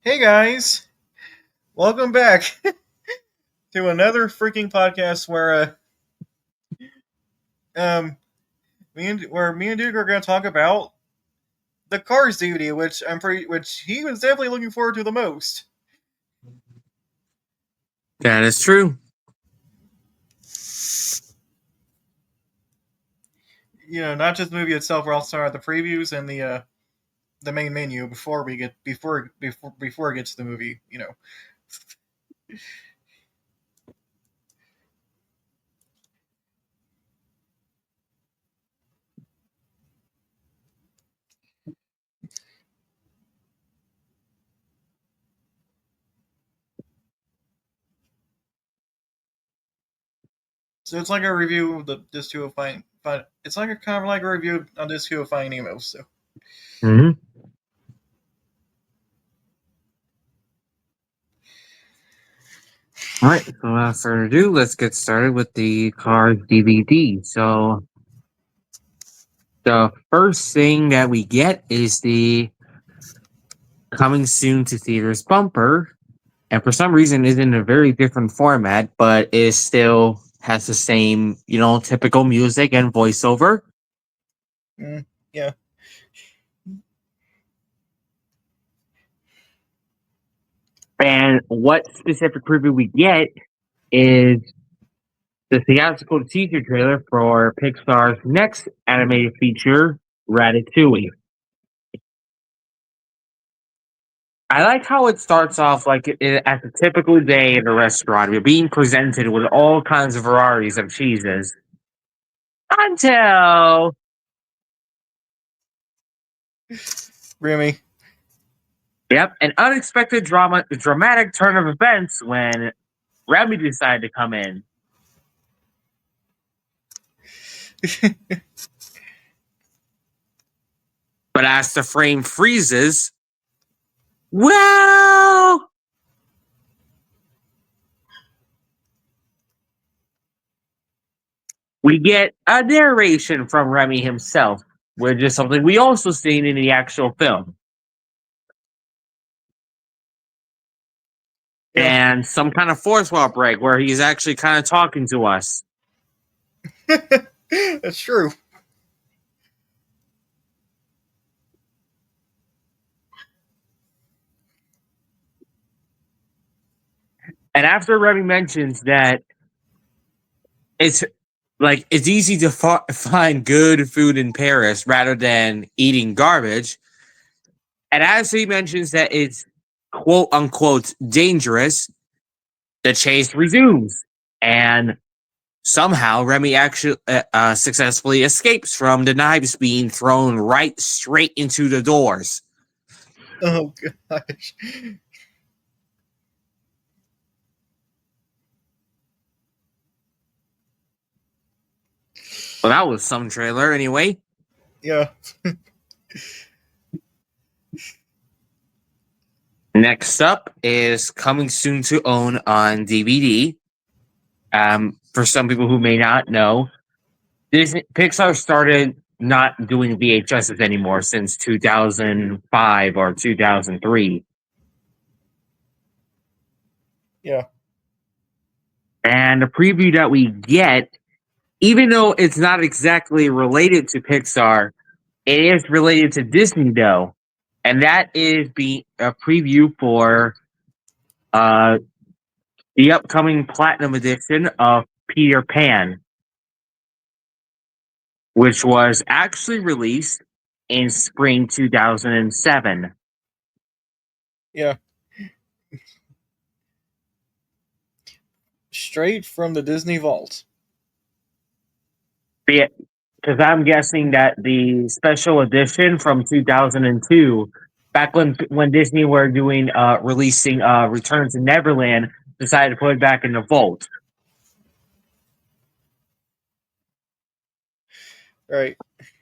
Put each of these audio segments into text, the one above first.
Hey guys, welcome back to another freaking podcast um where me and Duke are going to talk about the Cars DVD, which he was definitely looking forward to the most. That is true. Not just the movie itself. We're also talking about the previews and the main menu before it gets to the movie. So it's like a review of the Disc 2 of Fine. It's like a kind of like a review on Disc 2 of Finding Nemo. So. Mm-hmm. All right, so without further ado, let's get started with the Cars DVD. So, the first thing that we get is the coming soon to theaters bumper, and for some reason, is in a very different format, but it still has the same, typical music and voiceover. Yeah. And what specific preview we get is the theatrical teaser trailer for Pixar's next animated feature, Ratatouille. I like how it starts off like as a typical day in a restaurant. You're being presented with all kinds of varieties of cheeses. Until Remy. an unexpected dramatic turn of events when Remy decided to come in. But as the frame freezes, well, we get a narration from Remy himself, which is something we also seen in the actual film. Yeah. And some kind of fourth wall break where he's actually kind of talking to us. That's true. And after Remy mentions that it's easy to find good food in Paris rather than eating garbage, and as he mentions that it's quote unquote dangerous, the chase resumes, and somehow Remy actually successfully escapes from the knives being thrown right straight into the doors. Oh gosh. Well, that was some trailer anyway. Yeah. Next up is coming soon to own on DVD. For some people who may not know, Pixar started not doing VHSs anymore since 2005 or 2003. Yeah. And the preview that we get, even though it's not exactly related to Pixar, it is related to Disney though. And that is a preview for the upcoming Platinum edition of Peter Pan, which was actually released in spring 2007. Yeah. Straight from the Disney Vault. Because I'm guessing that the special edition from 2002, back when Disney were doing releasing Return to Neverland, decided to put it back in the vault. Right.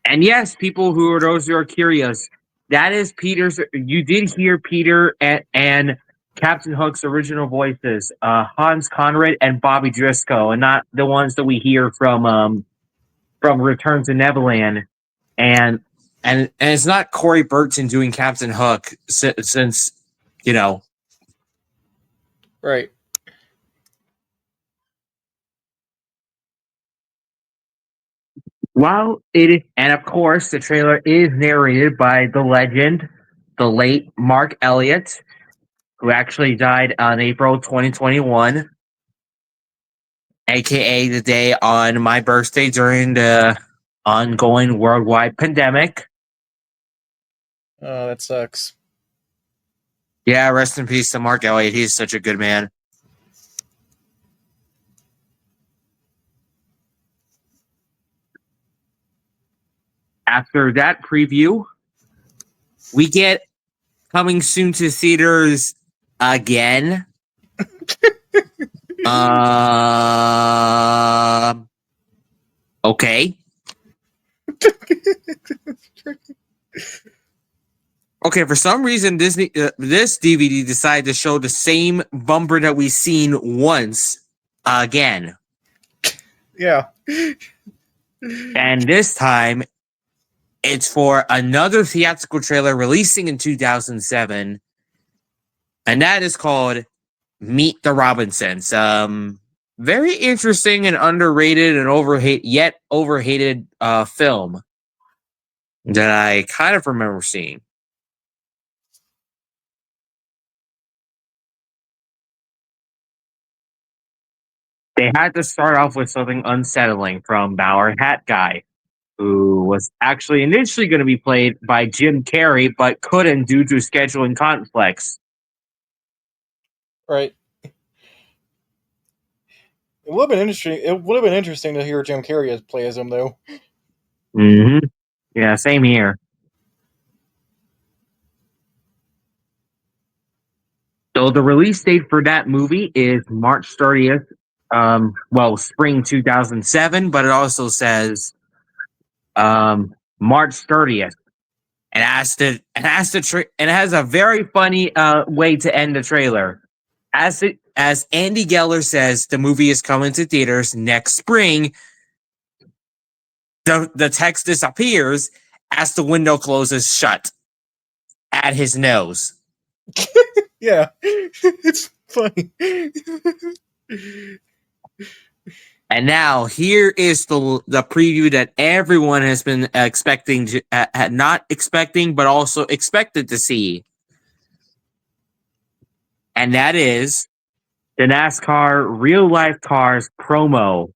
And yes, people those who are curious, that is Peter's. You did hear Peter and Captain Hook's original voices, Hans Conrad and Bobby Driscoll, and not the ones that we hear from Return to Neverland. And it's not Corey Burton doing Captain Hook since you know. Right. While it is, and of course, the trailer is narrated by the legend, the late Mark Elliott, who actually died on April 2021, aka the day on my birthday during the ongoing worldwide pandemic. Oh, that sucks. Yeah, rest in peace to Mark Elliott. He's such a good man. After that preview, we get coming soon to theaters again. Okay. Okay, for some reason, Disney this DVD decided to show the same bumper that we've seen once again, Yeah. and this time it's for another theatrical trailer releasing in 2007, and that is called Meet the Robinsons. Very interesting and underrated and overhated film that I kind of remember seeing. They had to start off with something unsettling from Bower Hat Guy, who was actually initially going to be played by Jim Carrey, but couldn't due to scheduling conflicts. Right. It would have been interesting. It would have been interesting to hear Jim Carrey play as him, though. Mm-hmm. Yeah, same here. So the release date for that movie is March 30th. Spring 2007, but it also says March 30th. And it has a very funny way to end the trailer. As Andy Geller says, the movie is coming to theaters next spring. The text disappears as the window closes shut at his nose. Yeah, it's funny. And now here is the preview that everyone has been expecting, not expecting, but also expected to see. And that is the NASCAR Real Life Cars promo.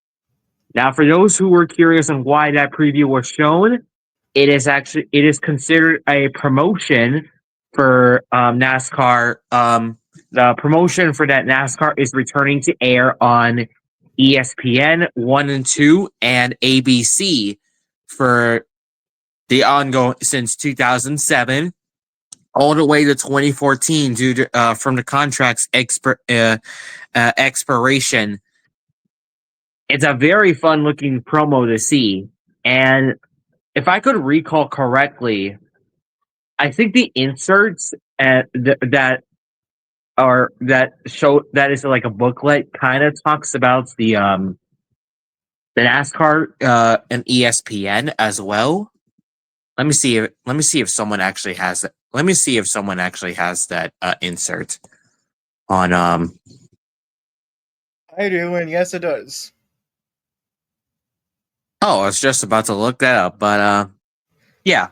Now, for those who were curious on why that preview was shown, it is considered a promotion for NASCAR. The promotion for that NASCAR is returning to air on ESPN 1 and 2 and ABC for the ongoing since 2007 all the way to 2014 due to from the contract's expiration. It's a very fun looking promo to see, and if I could recall correctly, I think the inserts that show that is like a booklet kind of talks about the NASCAR and ESPN as well. Let me see if someone actually has it. Let me see if someone actually has that insert on I do, and yes, it does. Oh, I was just about to look that up, but yeah.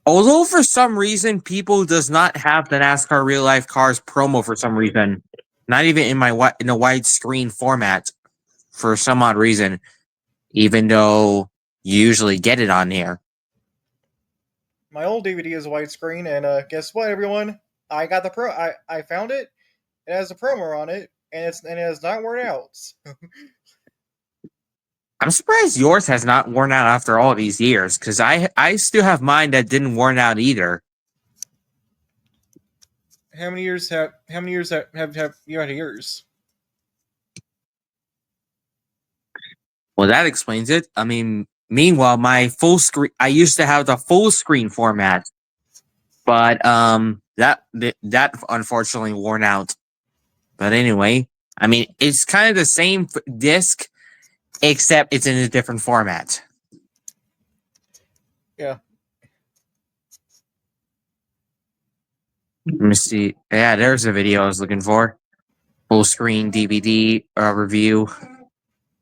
Although for some reason people does not have the NASCAR Real Life Cars promo for some reason, not even in the widescreen format for some odd reason, even though you usually get it on here. My old DVD is widescreen, and guess what, everyone? I got the I found it. It has a promo on it, and it has not worn out. I'm surprised yours has not worn out after all these years, because I still have mine that didn't worn out either. How many years have you had yours? Well, that explains it. I mean, meanwhile, my full screen, I used to have the full screen format, but that unfortunately worn out. But anyway, I mean, it's kind of the same disc, except it's in a different format. Yeah. Let me see. Yeah, there's a video I was looking for. Full screen DVD review.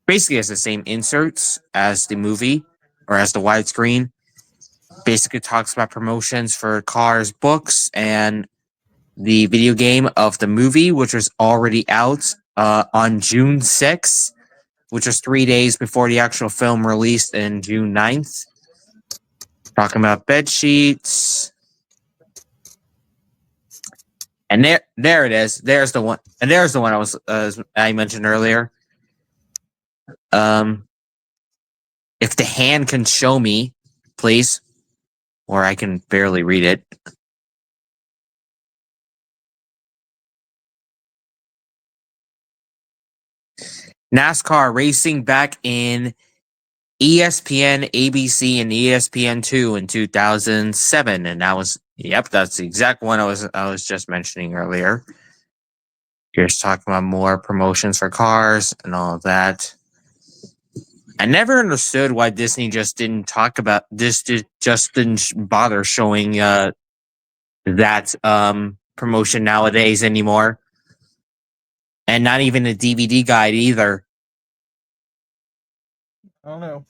Basically, has the same inserts as the movie or as the widescreen. Basically, talks about promotions for Cars books and the video game of the movie, which was already out on June 6th, which was 3 days before the actual film released in June 9th. Talking about bed sheets. And there it is. There's the one. And there's the one I mentioned earlier. If the hand can show me, please, or I can barely read it. NASCAR racing back in ESPN, ABC, and ESPN2 in 2007, and that's the exact one I was just mentioning earlier. Here's talking about more promotions for cars and all of that. I never understood why Disney just didn't talk about this. Just didn't bother showing that promotion nowadays anymore, and not even a DVD guide either. I don't know.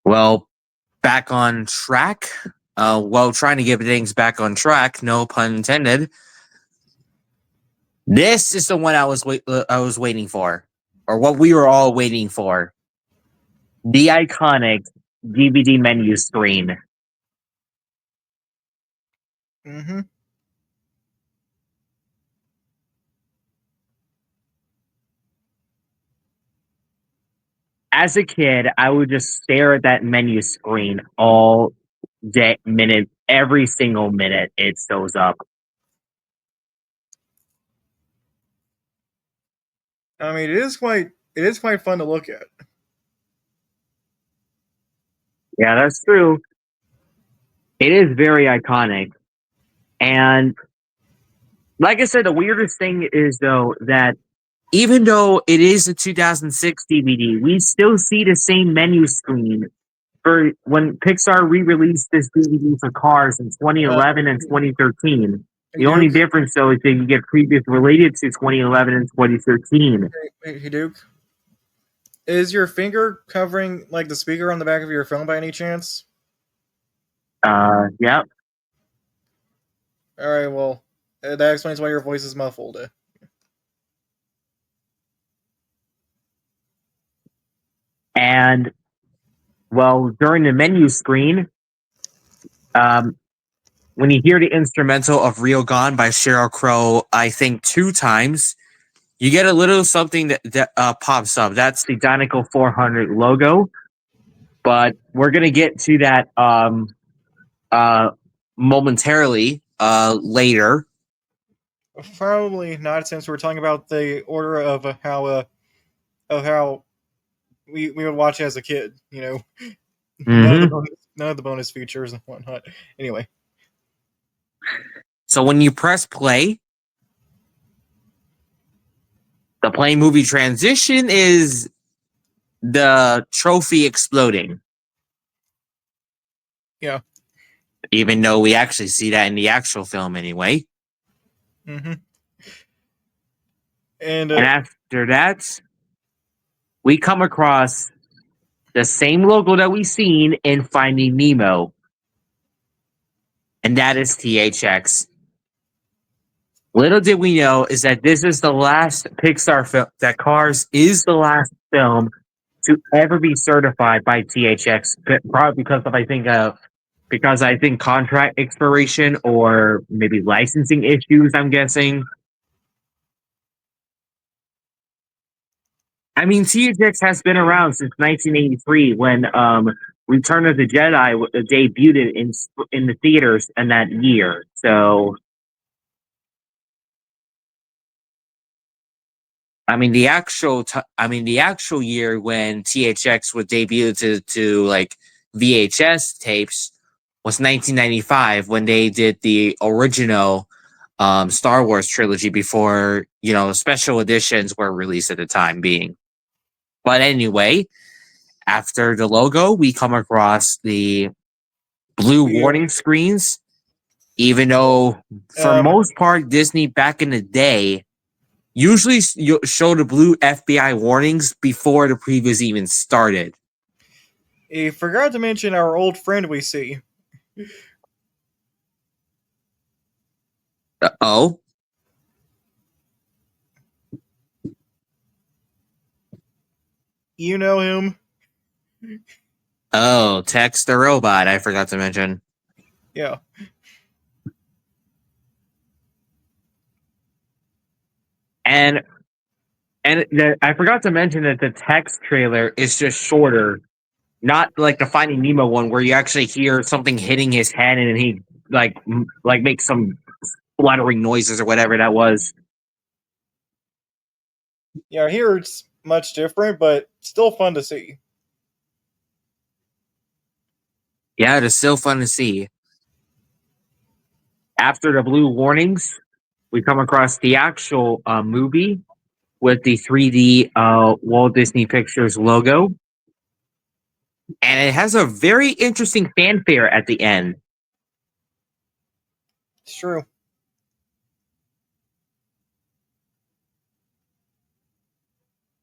Well, back on track. Trying to get things back on track. No pun intended. This is the one I was waiting for, or what we were all waiting for. The iconic DVD menu screen. Mm-hmm. As a kid, I would just stare at that menu screen all day, every single minute it shows up. I mean, it is quite fun to look at. Yeah, that's true. It is very iconic. And like I said, the weirdest thing is, though, that even though it is a 2006 DVD, we still see the same menu screen for when Pixar re-released this DVD for Cars in 2011 and 2013. Hey, The only Duke. difference, though, is that you get previews related to 2011 and 2013. Hey, Duke. Is your finger covering like the speaker on the back of your phone by any chance? Yeah. All right. Well, that explains why your voice is muffled. And, well, during the menu screen, when you hear the instrumental of Rio Gone by Sheryl Crow, I think 2 times, you get a little something that pops up. That's the Dinoco 400 logo. But we're going to get to that momentarily later. Probably not, since we're talking about the order of how we would watch as a kid. You know, Mm-hmm. none of the bonus features and whatnot. Anyway, So when you press play, the play movie transition is the trophy exploding. yeah. Even though we actually see that in the actual film anyway. Mm-hmm. And after that, we come across the same logo that we've seen in Finding Nemo. And that is THX. Little did we know is that this is the last Pixar film, that Cars is the last film to ever be certified by THX, probably because I think contract expiration or maybe licensing issues, I'm guessing. I mean, THX has been around since 1983 when Return of the Jedi debuted in the theaters in that year. So, the actual year when THX was debuted to like VHS tapes was 1995 when they did the original Star Wars trilogy before special editions were released at the time being. But anyway, after the logo, we come across the blue Yeah. warning screens, even though for most part Disney back in the day usually show the blue FBI warnings before the previews even started. You forgot to mention our old friend we see. Oh? You know him. Oh, Tex the robot, I forgot to mention. Yeah. And I forgot to mention that the Tex trailer is just shorter, not like the Finding Nemo one where you actually hear something hitting his head and he like makes some spluttering noises or whatever that was. Yeah, here it's much different, but still fun to see. Yeah, it is still fun to see. After the blue warnings, we come across the actual movie with the 3D Walt Disney Pictures logo. And it has a very interesting fanfare at the end. It's true.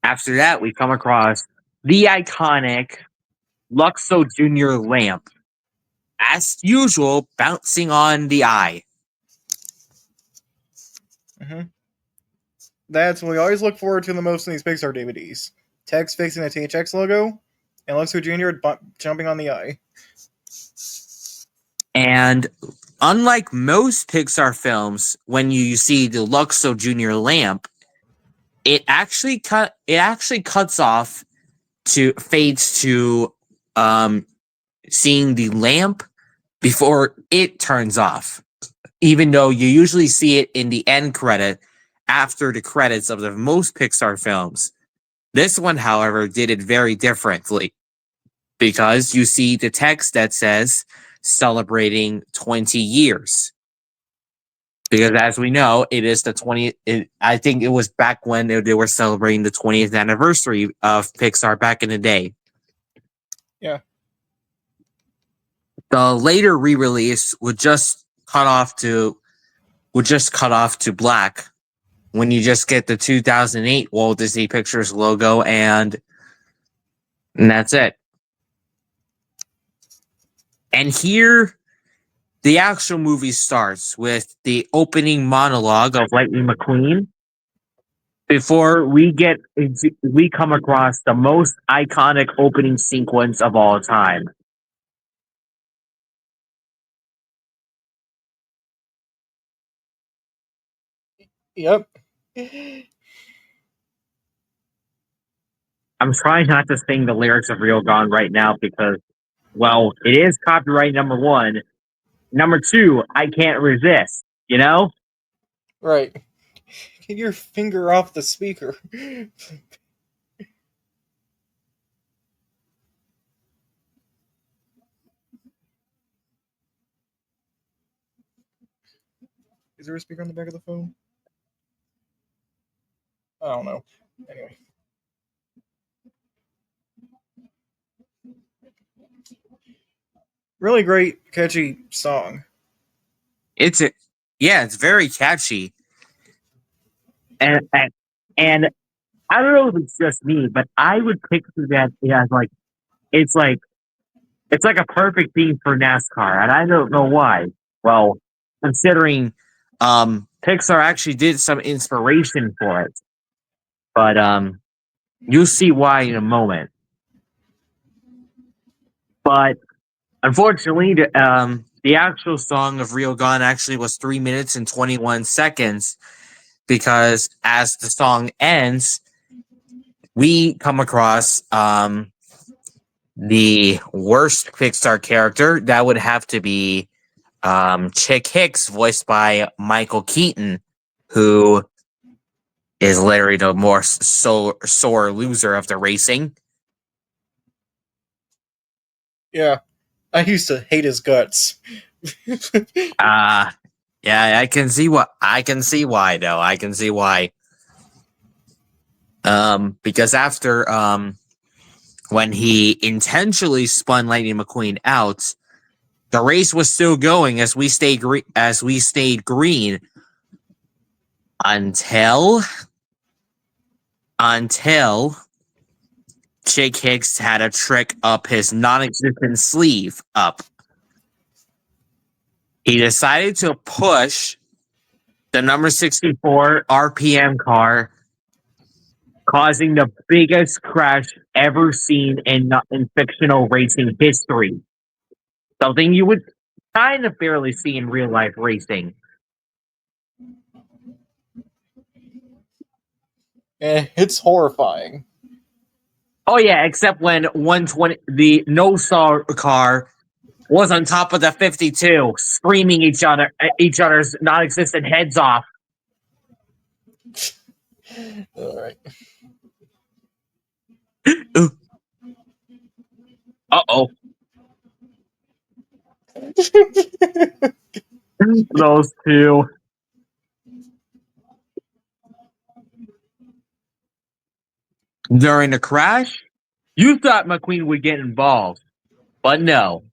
After that, we come across the iconic Luxo Junior lamp. As usual, bouncing on the eye. Mm-hmm. That's what we always look forward to the most in these Pixar DVDs. Tex fixing the THX logo, and Luxo Jr. Jumping on the eye. And unlike most Pixar films, when you see the Luxo Junior lamp, it actually cuts off to fades to seeing the lamp before it turns off. Even though you usually see it in the end credit after the credits of the most Pixar films. This one, however, did it very differently because you see the text that says celebrating 20 years. Because as we know, it is the 20th. I think it was back when they were celebrating the 20th anniversary of Pixar back in the day. Yeah. The later re-release would just cut off to black when you just get the 2008 Walt Disney Pictures logo and that's it. And here the actual movie starts with the opening monologue of Lightning McQueen before we come across the most iconic opening sequence of all time. Yep. I'm trying not to sing the lyrics of Real Gone right now because, well, it is copyright number 1. Number 2, I can't resist, you know? Right. Get your finger off the speaker. Is there a speaker on the back of the phone? I don't know. Anyway. Really great, catchy song. It's very catchy. And I don't know if it's just me, but I would picture that as like it's like a perfect theme for NASCAR, and I don't know why. Well, considering Pixar actually did some inspiration for it, but you'll see why in a moment. But unfortunately, the actual song of Real Gone actually was 3 minutes and 21 seconds because as the song ends, we come across the worst Pixar character. That would have to be Chick Hicks, voiced by Michael Keaton, who is literally the more sore loser of the racing. Yeah. I used to hate his guts. Yeah, I can see why though. I can see why. Because after when he intentionally spun Lightning McQueen out, the race was still going as we stayed green until Jake Hicks had a trick up his non-existent sleeve up. He decided to push the number 64 RPM car, causing the biggest crash ever seen in fictional racing history. Something you would kind of barely see in real life racing. It's horrifying. Oh yeah, except when 120, the no-saw car was on top of the 52, screaming each other's non-existent heads off. All right. Uh-oh. Those two. During the crash, you thought McQueen would get involved, but no.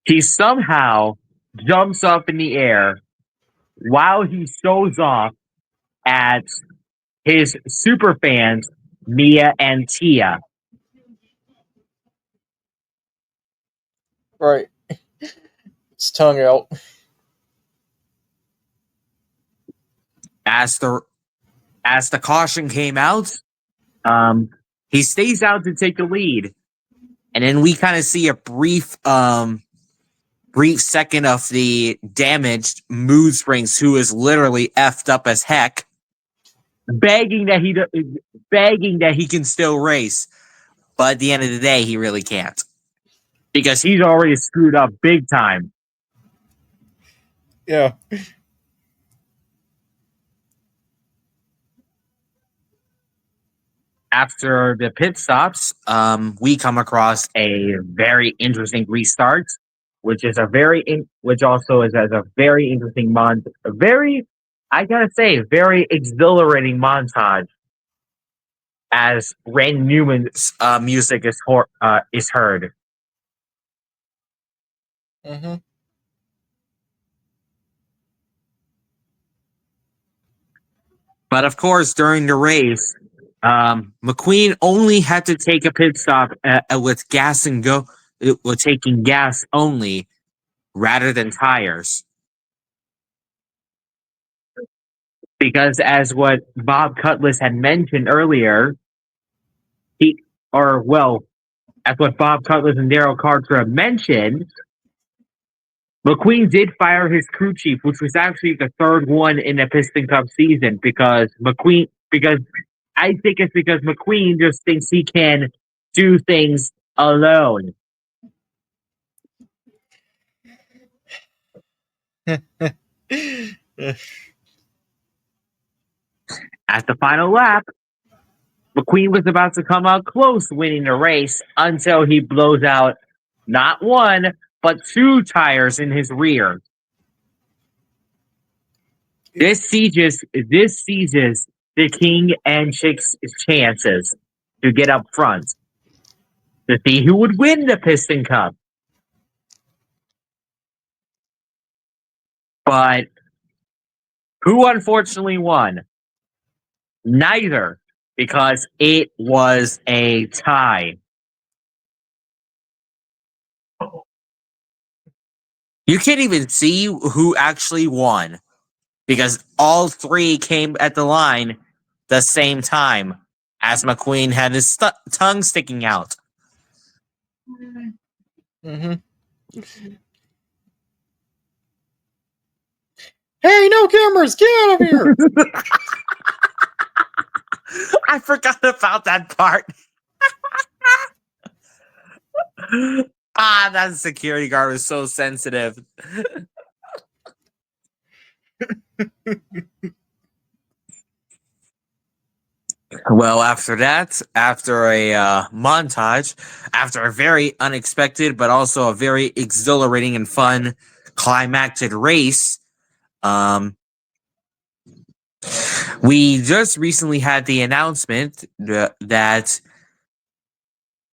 He somehow jumps up in the air while he shows off at his super fans, Mia and Tia. Right. It's tongue out. As the caution came out, he stays out to take the lead, and then we kind of see a brief second of the damaged Mood Springs, who is literally effed up as heck, begging that he can still race, but at the end of the day, he really can't because he's already screwed up big time. Yeah. After the pit stops, we come across a very interesting restart, which also is a very interesting very exhilarating montage as Randy Newman's music is heard. Mm-hmm. But of course, during the race, McQueen only had to take a pit stop with gas and go, with taking gas only rather than tires. Because as what Bob Cutlass had mentioned earlier, as what Bob Cutlass and Daryl Carter have mentioned, McQueen did fire his crew chief, which was actually the third one in the Piston Cup season, because I think it's because McQueen just thinks he can do things alone. At the final lap, McQueen was about to come out close winning the race until he blows out not one, but two tires in his rear. This seizes the King and Chick's chances to get up front to see who would win the Piston Cup. But who unfortunately won? Neither, because it was a tie. You can't even see who actually won because all three came at the line the same time as McQueen had his tongue sticking out. Mm-hmm. Hey, no cameras! Get out of here! I forgot about that part. That security guard was so sensitive. Well, after that, after a montage, after a very unexpected but also a very exhilarating and fun climactic race, we just recently had the announcement that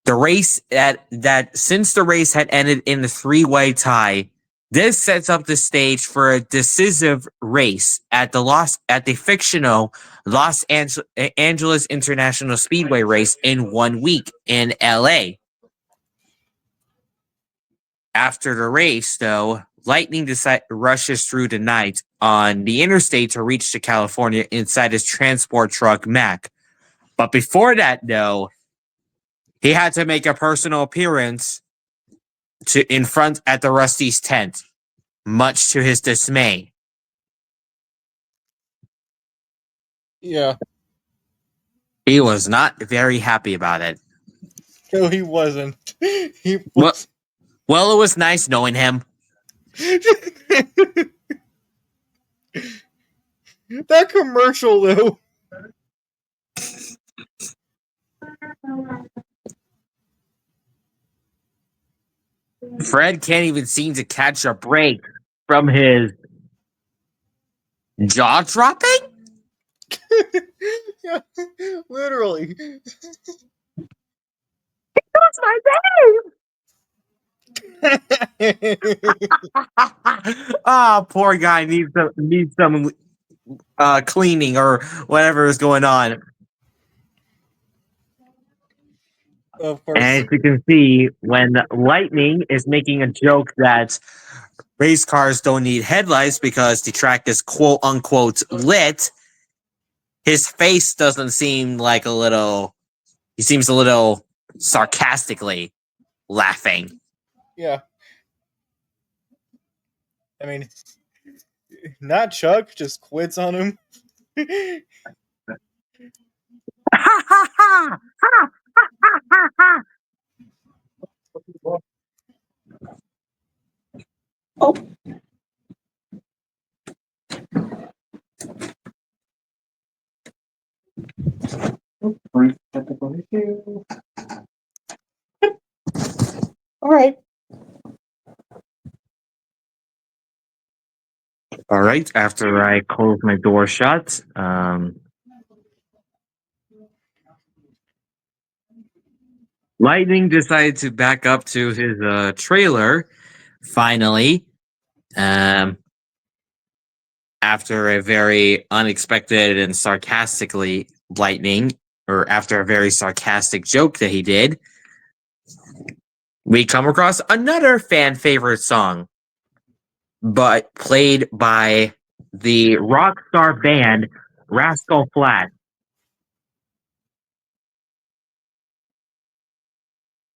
The race that since the race had ended in the three-way tie, this sets up the stage for a decisive race at the fictional Angeles International Speedway race in 1 week in LA. After the race, though, Lightning rushes through the night on the interstate to reach to California inside his transport truck Mack. But before that, though, he had to make a personal appearance in front at the Rusty's tent, much to his dismay. Yeah. He was not very happy about it. No, he wasn't. He was. Well, it was nice knowing him. That commercial, though. Fred can't even seem to catch a break from his jaw dropping. Yeah, literally. That's my babe. Oh, poor guy needs some cleaning or whatever is going on. Of course. And as you can see, when Lightning is making a joke that race cars don't need headlights because the track is quote unquote lit, his face doesn't seem like he seems a little sarcastically laughing. Yeah. I mean, not Chuck, just quits on him. Oh. All right. All right. After I close my door shut, Lightning decided to back up to his trailer. Finally, after a very unexpected and sarcastically Lightning, or after a very sarcastic joke that he did, we come across another fan favorite song, but played by the rock star band Rascal Flatts.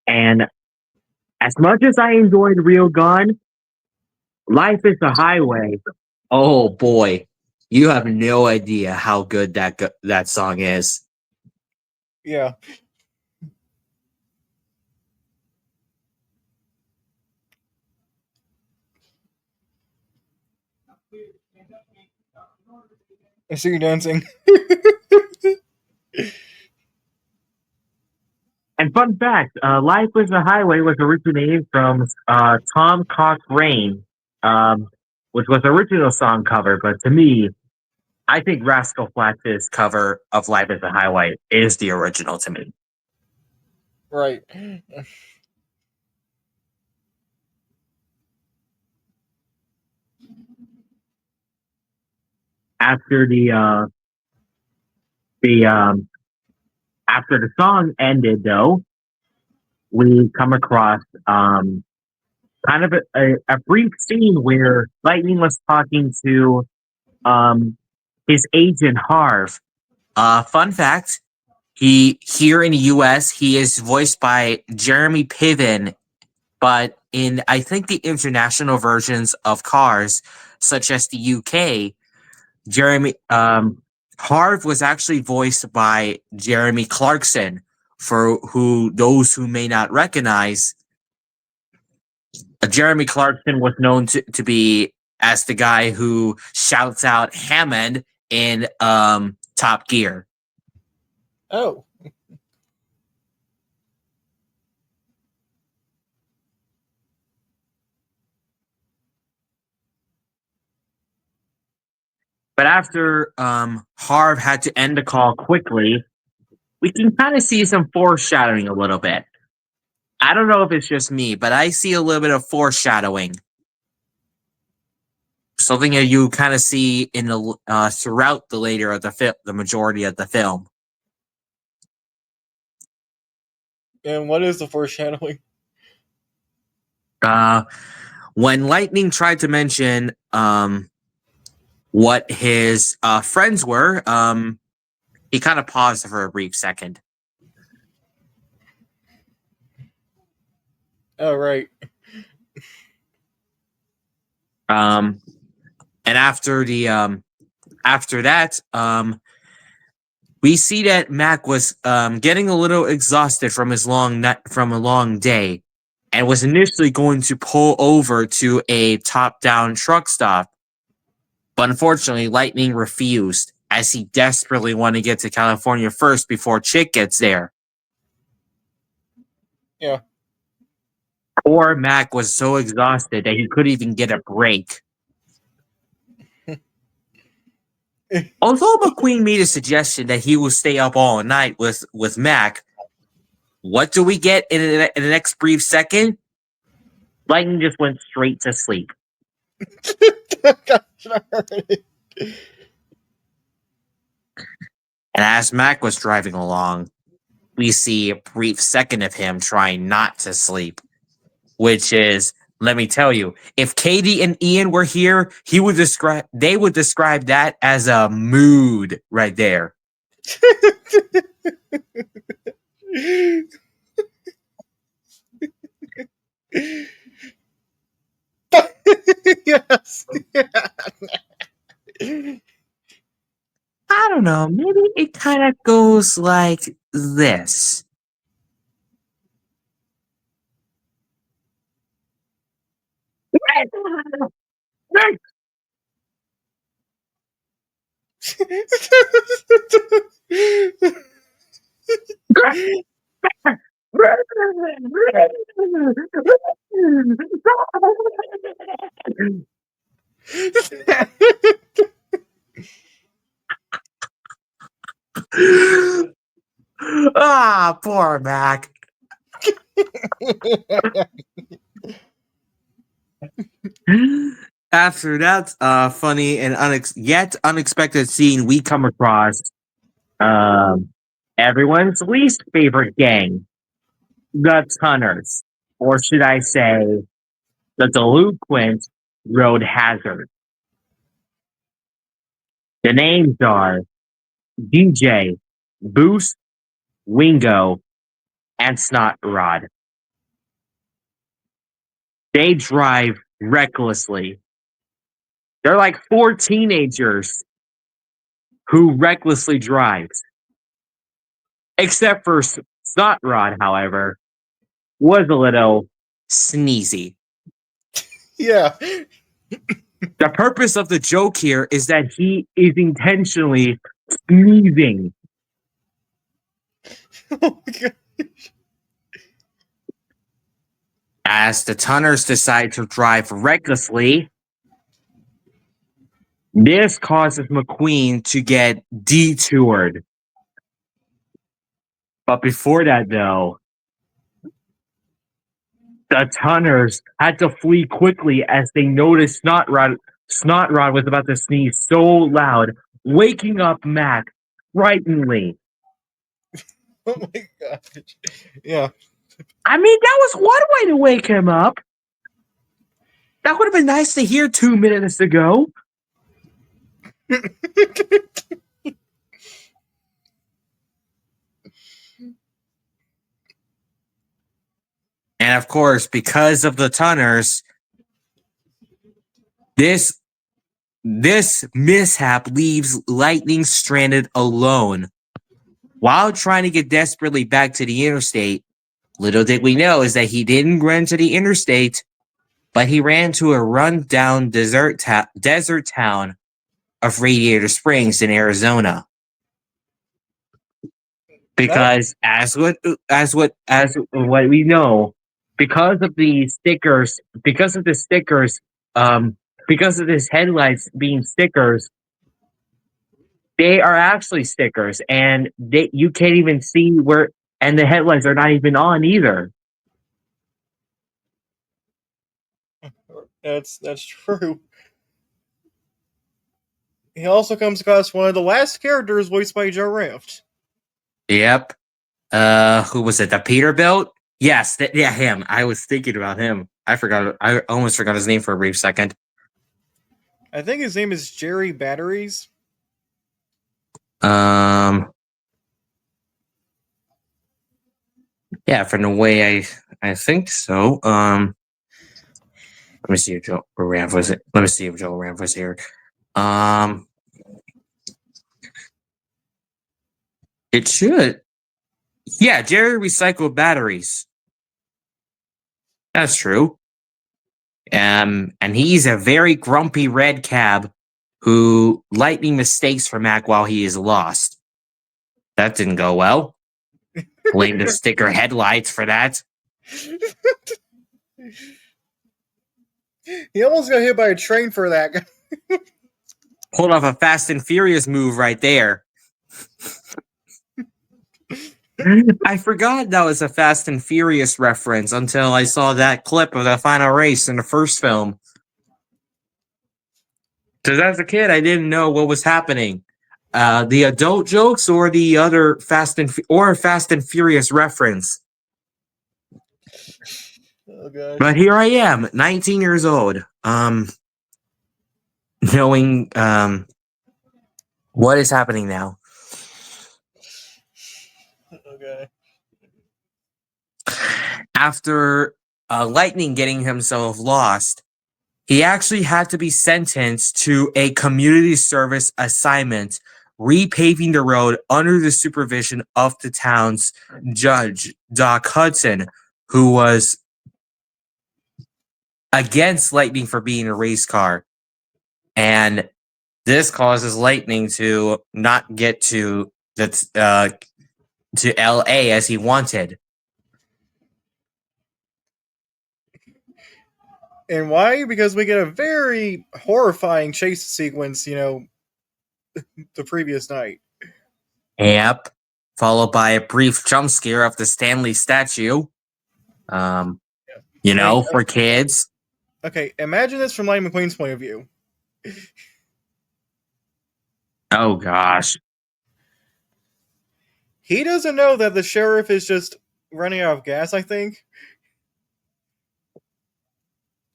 And as much as I enjoyed Real Gun, Life is a Highway. Oh boy, you have no idea how good that song is. Yeah. I see you dancing. And fun fact, Life is a Highway was originated from Tom Cochrane, which was the original song cover. But to me, I think Rascal Flatts' cover of Life is a Highway is the original to me. Right. After after the song ended, though, we come across kind of a brief scene where Lightning was talking to his agent Harv. Fun fact: here in the U.S. he is voiced by Jeremy Piven, but in I think the international versions of Cars, such as the UK, Jeremy Harv was actually voiced by Jeremy Clarkson. For those who may not recognize, Jeremy Clarkson was known to be as the guy who shouts out Hammond in Top Gear. Oh. But after Harv had to end the call quickly, we can kind of see some foreshadowing a little bit. I don't know if it's just me, but I see a little bit of foreshadowing. Something that you kind of see in the throughout the later of the film, the majority of the film. And what is the foreshadowing? When Lightning tried to mention what his friends were, he kind of paused for a brief second. Oh, right. And after that, we see that Mac was getting a little exhausted from his from a long day, and was initially going to pull over to a top-down truck stop, but unfortunately, Lightning refused, as he desperately wanted to get to California first before Chick gets there. Yeah. Poor Mac was so exhausted that he couldn't even get a break. Although McQueen made a suggestion that he will stay up all night with Mac, what do we get in the next brief second? Lightning just went straight to sleep. And as Mac was driving along, we see a brief second of him trying not to sleep, which is, let me tell you, if Katie and Ian were here, they would describe that as a mood right there. Yes. I don't know, maybe it kind of goes like this. Ah, poor Mac. After that funny and yet unexpected scene, we come across everyone's least favorite gang, the Tunners, or should I say, the delinquent road hazard. The names are DJ, Boost, Wingo, and Snot Rod. They drive recklessly. They're like 4 teenagers who recklessly drive. Except for Snot Rod, however, was a little sneezy. Yeah. The purpose of the joke here is that he is intentionally sneezing. Oh my God. As the Tunners decide to drive recklessly, this causes McQueen to get detoured. But before that, though, the Tunners had to flee quickly as they noticed Snotrod was about to sneeze so loud, waking up Mac frighteningly. Oh my gosh. Yeah. I mean, that was one way to wake him up. That would have been nice to hear 2 minutes ago. And of course, because of the Tunners, this mishap leaves Lightning stranded alone. While trying to get desperately back to the interstate, little did we know is that he didn't run to the interstate, but he ran to a run-down desert town of Radiator Springs in Arizona. Because as what we know, because of his headlights being stickers, they are actually stickers, and you can't even see where, and the headlights are not even on either. That's true. He also comes across one of the last characters voiced by Joe Raft. Yep. Who was it? The Peterbilt? Yes, yeah, him. I was thinking about him. I forgot. I almost forgot his name for a brief second. I think his name is Jerry Batteries. Yeah, from the way I think so. Let me see if Joe Ramp was it. Let me see if Joe Ramp was here. It should. Yeah, Jerry recycled batteries. That's true. And he's a very grumpy red cab who Lightning mistakes for Mac while he is lost. That didn't go well. Blame the sticker headlights for that. He almost got hit by a train for that. Pulled off a Fast and Furious move right there. I forgot that was a Fast and Furious reference until I saw that clip of the final race in the first film. Because as a kid, I didn't know what was happening. The adult jokes or the other Fast and Furious reference. Oh gosh. But here I am, 19 years old, knowing what is happening now. Okay. After Lightning getting himself lost, he actually had to be sentenced to a community service assignment, repaving the road under the supervision of the town's judge, Doc Hudson, who was against Lightning for being a race car. And this causes Lightning to not get to LA as he wanted. And why? Because we get a very horrifying chase sequence, the previous night. Yep. Followed by a brief jump scare of the Stanley statue. For kids. Okay, imagine this from Lightning McQueen's point of view. Oh gosh. He doesn't know that the sheriff is just running out of gas, I think.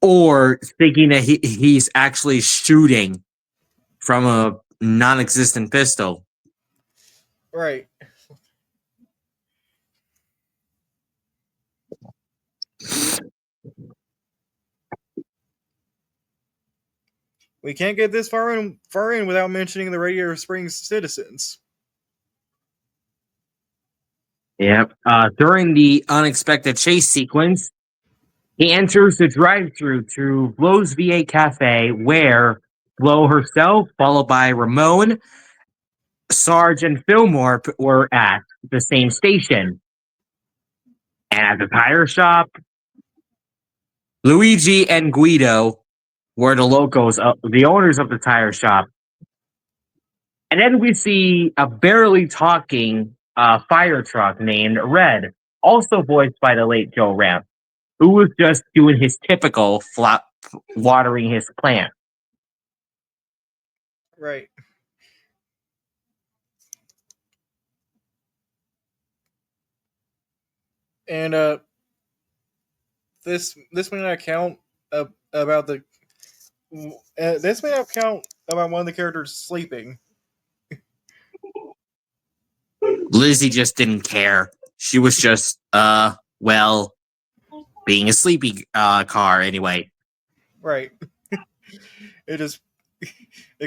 Or thinking that he's actually shooting from a non-existent pistol. Right. We can't get this far in without mentioning the Radiator Springs citizens. Yep. During the unexpected chase sequence, he enters the drive-thru to Flo's VA Cafe, where Flo herself, followed by Ramon, Sarge, and Fillmore were at the same station. And at the tire shop, Luigi and Guido were the locals, the owners of the tire shop. And then we see a barely talking fire truck named Red, also voiced by the late Joe Ramp, who was just doing his typical watering his plant. Right. And this may not count about the this may not count about one of the characters sleeping. Lizzie just didn't care. She was just being a sleepy car anyway. Right. It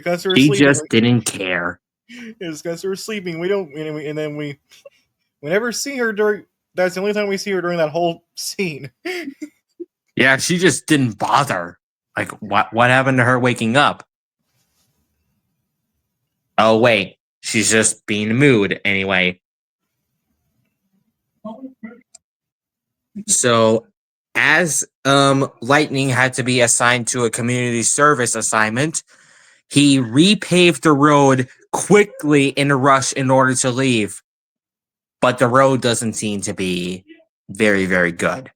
cuts her she sleeping. Just didn't care. It's because her sleeping. We don't, and then we never see her during. That's the only time we see her during that whole scene. Yeah, she just didn't bother. Like, what happened to her waking up? Oh wait, she's just being mood anyway. So, as Lightning had to be assigned to a community service assignment, he repaved the road quickly in a rush in order to leave. But the road doesn't seem to be very, very good.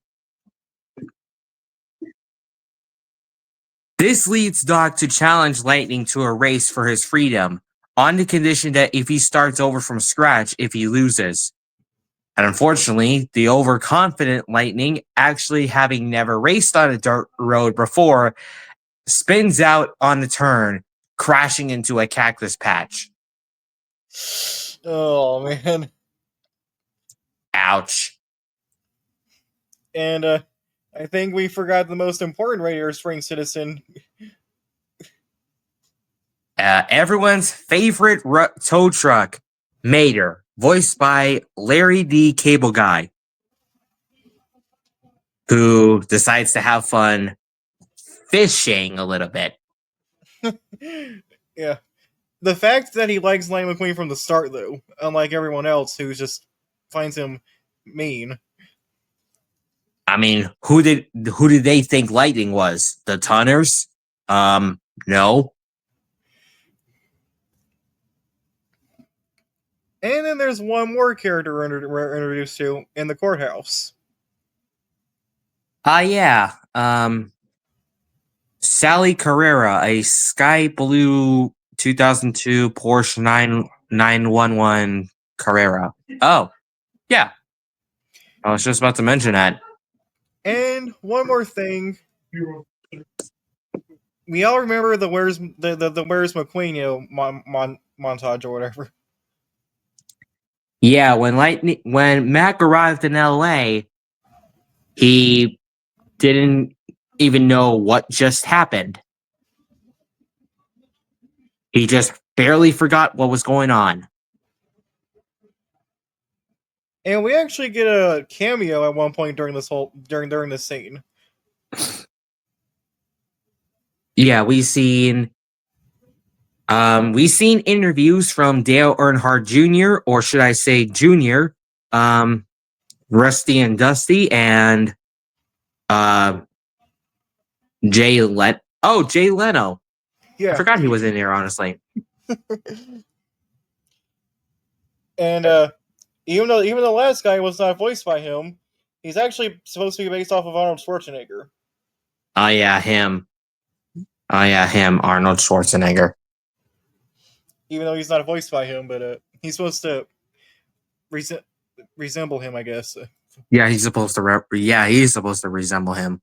This leads Doc to challenge Lightning to a race for his freedom, on the condition that if he starts over from scratch, if he loses. And unfortunately, the overconfident Lightning, actually having never raced on a dirt road before, spins out on the turn, crashing into a cactus patch. Oh man. Ouch. And I think we forgot the most important Radiator Springs citizen. Everyone's favorite tow truck, Mater, voiced by Larry D. Cable Guy, who decides to have fun fishing a little bit. Yeah. The fact that he likes Lightning McQueen from the start, though, unlike everyone else who just finds him mean. I mean, who did they think Lightning was? The Tunners? No. And then there's one more character we're introduced to in the courthouse. Yeah. Sally Carrera, a sky blue 2002 Porsche 911 Carrera. Oh, yeah. I was just about to mention that. And one more thing. We all remember the Where's McQueen, montage or whatever. Yeah, when Mac arrived in LA, he didn't even know what just happened. He just barely forgot what was going on. And we actually get a cameo at one point during this scene. Yeah, we've seen interviews from Dale Earnhardt Jr., or should I say Jr., Rusty and Dusty, and Jay Leno. Yeah. I forgot he was in there, honestly. And even though the last guy was not voiced by him, he's actually supposed to be based off of Arnold Schwarzenegger. Oh yeah, him, Arnold Schwarzenegger. Even though he's not voiced by him, but he's supposed to resemble him, I guess. Yeah, he's supposed to resemble him.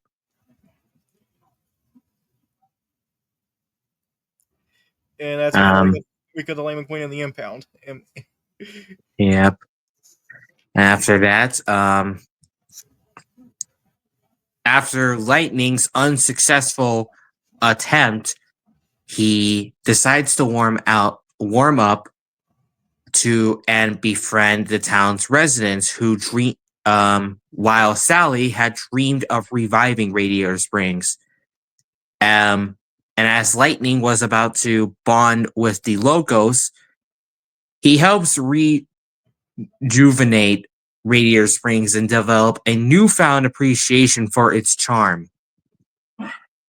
And that's before we got the Lightning McQueen in the impound. Yep. After that, after Lightning's unsuccessful attempt, he decides to warm up to and befriend the town's residents who while Sally had dreamed of reviving Radiator Springs. And as Lightning was about to bond with the locals, he helps rejuvenate Radiator Springs and develop a newfound appreciation for its charm.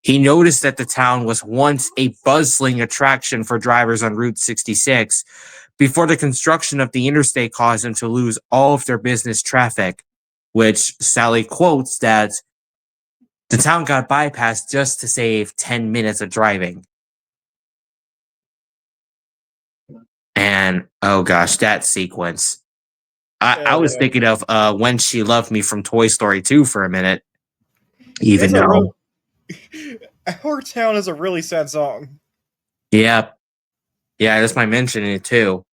He noticed that the town was once a bustling attraction for drivers on Route 66 before the construction of the interstate caused them to lose all of their business traffic, which Sally quotes that the town got bypassed just to save 10 minutes of driving. And, oh gosh, that sequence. I was thinking of When She Loved Me from Toy Story 2 for a minute. Even though... Our Town is a really sad song. Yeah. Yeah, I just might mention it too.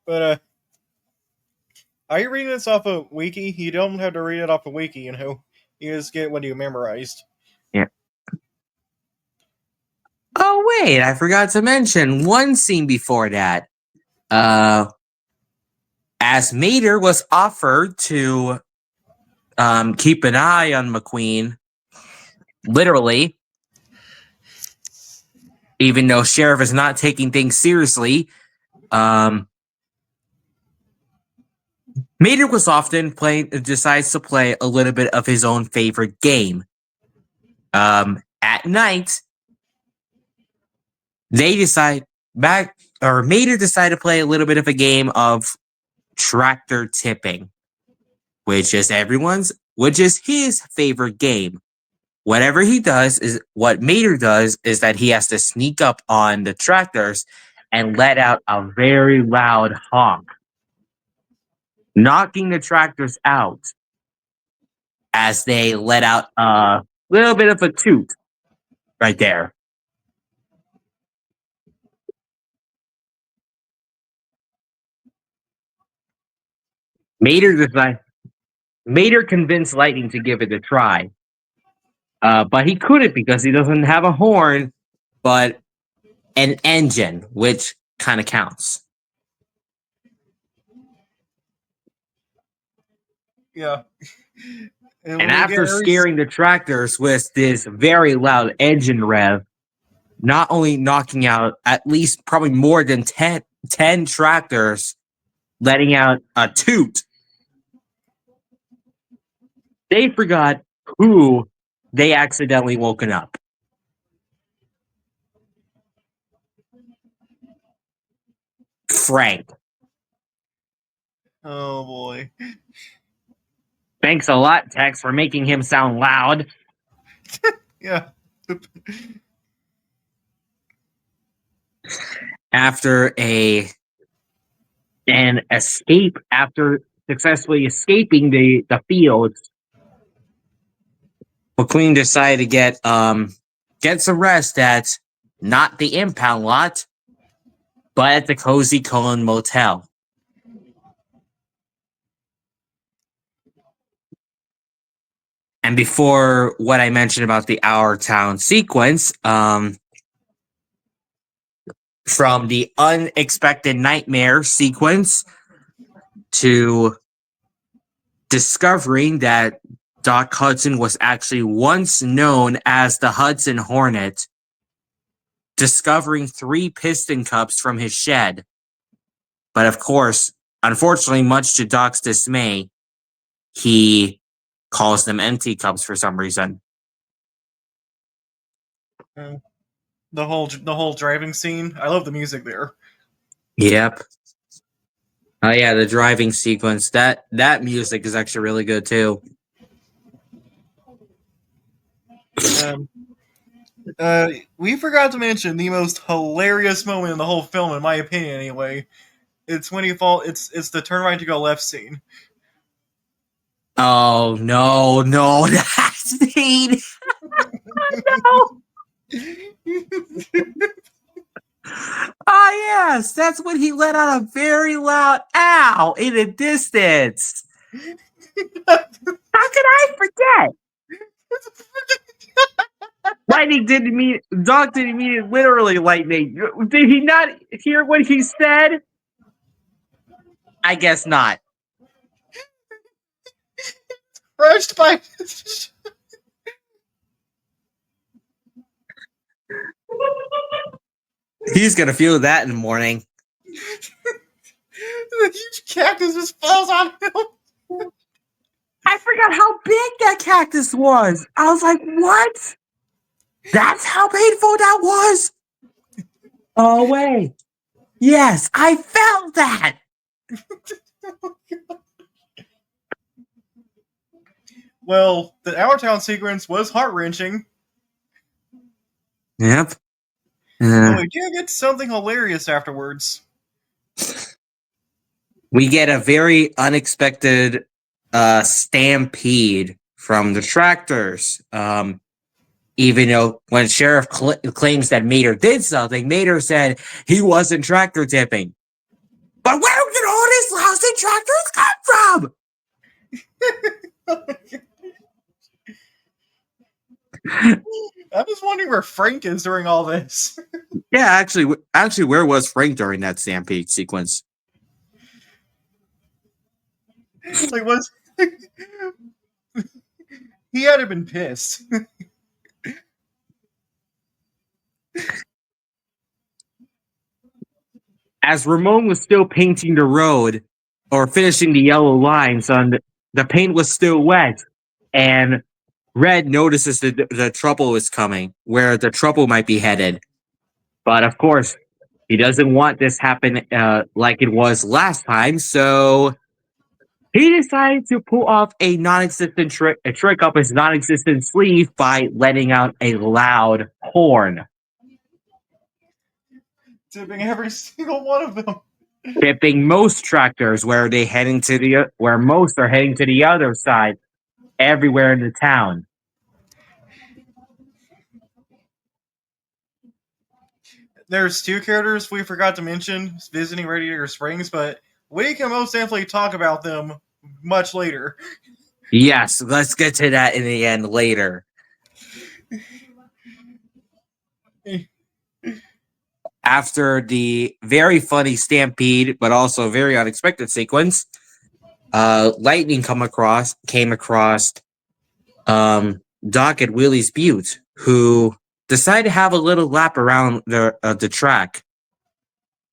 But, are you reading this off a wiki? You don't have to read it off a wiki, you know. You just get what you memorized. Yeah. Oh, wait, I forgot to mention one scene before that. As Mater was offered to keep an eye on McQueen, literally, even though Sheriff is not taking things seriously, Mater was often decides to play a little bit of his own favorite game. At night, Mater decided to play a little bit of a game of tractor tipping, which is his favorite game. whatever he does is what Mater does is that he has to sneak up on the tractors and let out a very loud honk, knocking the tractors out as they let out a little bit of a toot right there. Mater convinced Lightning to give it a try, but he couldn't because he doesn't have a horn, but an engine, which kind of counts. Yeah. And after scaring the tractors with this very loud engine rev, not only knocking out at least probably more than 10 tractors, letting out a toot, they forgot who they accidentally woken up. Frank. Oh boy. Thanks a lot, Tex, for making him sound loud. Yeah. After an escape, after successfully escaping the fields, McQueen decided to get some rest at not the impound lot, but at the Cozy Cone Motel. And before what I mentioned about the Our Town sequence, from the unexpected nightmare sequence to discovering that Doc Hudson was actually once known as the Hudson Hornet, discovering 3 piston cups from his shed. But of course, unfortunately, much to Doc's dismay, he calls them empty cups for some reason. The whole driving scene. I love the music there. Yep. Oh yeah, the driving sequence. That music is actually really good too. We forgot to mention the most hilarious moment in the whole film, in my opinion, anyway. It's when he fall. It's the turn right to go left scene. Oh no, that scene! Oh, no! Oh yes, that's when he let out a very loud ow in the distance. How could I forget? Lightning didn't mean Doc didn't mean it literally, Lightning. Did he not hear what he said? I guess not. Crushed by. He's gonna feel that in the morning. The huge cactus just falls on him. I forgot how big that cactus was. I was like, what? That's how painful that was? Oh, wait. Yes, I felt that. Well, the Our Town sequence was heart-wrenching. Yep. But we do get something hilarious afterwards. We get a very unexpected stampede from the tractors. Even though when Sheriff claims that Mater did something, Mater said he wasn't tractor tipping. But where did all these lousy tractors come from? I'm just wondering where Frank is during all this. Yeah, actually, where was Frank during that stampede sequence? Like, was he had to have been pissed. As Ramon was still painting the road or finishing the yellow lines on the paint was still wet, and Red notices that the trouble is coming, where the trouble might be headed. But of course, he doesn't want this happen like it was last time, so He decided to pull off a non-existent trick, a trick up his non-existent sleeve by letting out a loud horn, Tipping every single one of them. tipping most tractors where most are heading to the other side, everywhere in the town. There's two characters we forgot to mention visiting Radiator Springs, but we can most definitely talk about them much later. Yes, let's get to that in the end later. After the very funny stampede, but also very unexpected sequence, Lightning came across Doc at Willie's Butte, who decided to have a little lap around the track,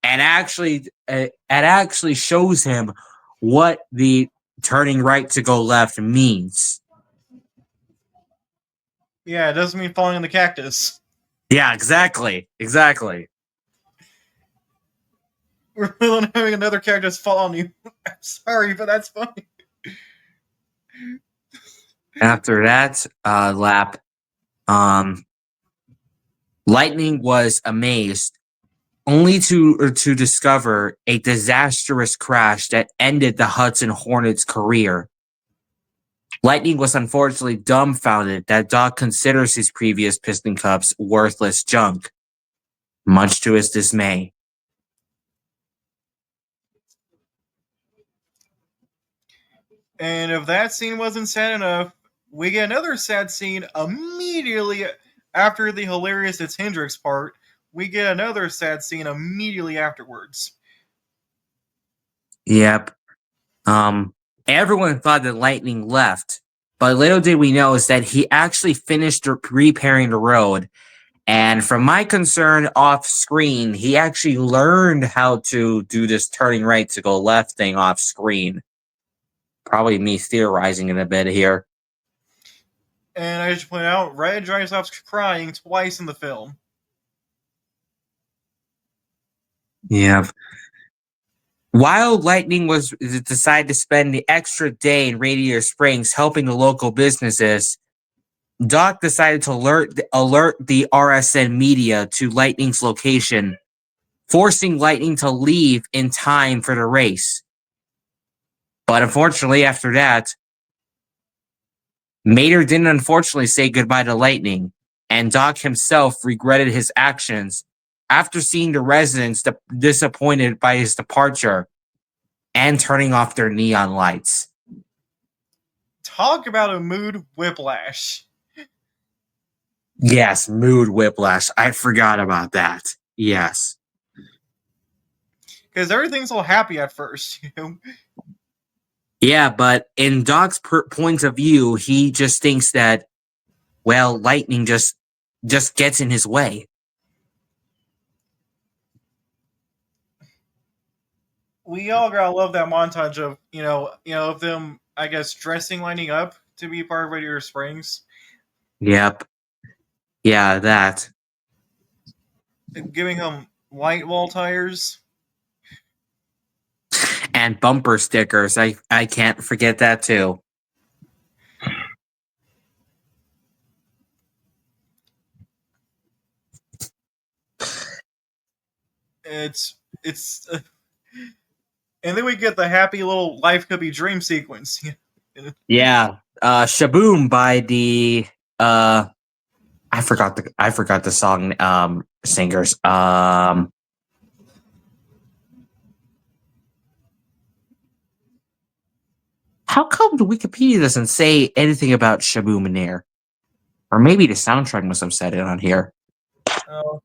and actually shows him what the turning right to go left means. Yeah, it doesn't mean falling in the cactus. Yeah, exactly. We're really having another cactus fall on you. I'm sorry, but that's funny. After that lap, Lightning was amazed only to discover a disastrous crash that ended the Hudson Hornets' career. Lightning was unfortunately dumbfounded that Doc considers his previous Piston Cups worthless junk, much to his dismay. And if that scene wasn't sad enough, we get another sad scene immediately after the hilarious It's Hendrix part. We get another sad scene immediately afterwards. Yep. Everyone thought that Lightning left, but little did we know is that he actually finished repairing the road. And from my concern off screen, he actually learned how to do this turning right to go left thing off screen. Probably me theorizing it a bit here. And I should point out, Red drives off crying twice in the film. Yeah. While Lightning was decided to spend the extra day in Radiator Springs helping the local businesses, Doc decided to alert the RSN media to Lightning's location, forcing Lightning to leave in time for the race. But unfortunately, after that, Mater didn't unfortunately say goodbye to Lightning, and Doc himself regretted his actions after seeing the residents disappointed by his departure and turning off their neon lights. Talk about a mood whiplash. Yes, mood whiplash. I forgot about that. Yes. Because everything's all happy at first, you know? Yeah, but in Doc's point of view, he just thinks that, well, Lightning just gets in his way. We all gotta love that montage of of them, I guess, dressing Lightning up to be part of Radiator Springs. Yep. Yeah, that. Giving him light wall tires. And bumper stickers. I can't forget that too. It's and then we get the happy little life could be dream sequence. Yeah. Shaboom by the I forgot the song singers. How come the Wikipedia doesn't say anything about Shaboom in there? Or maybe the soundtrack must have said it on here. Oh,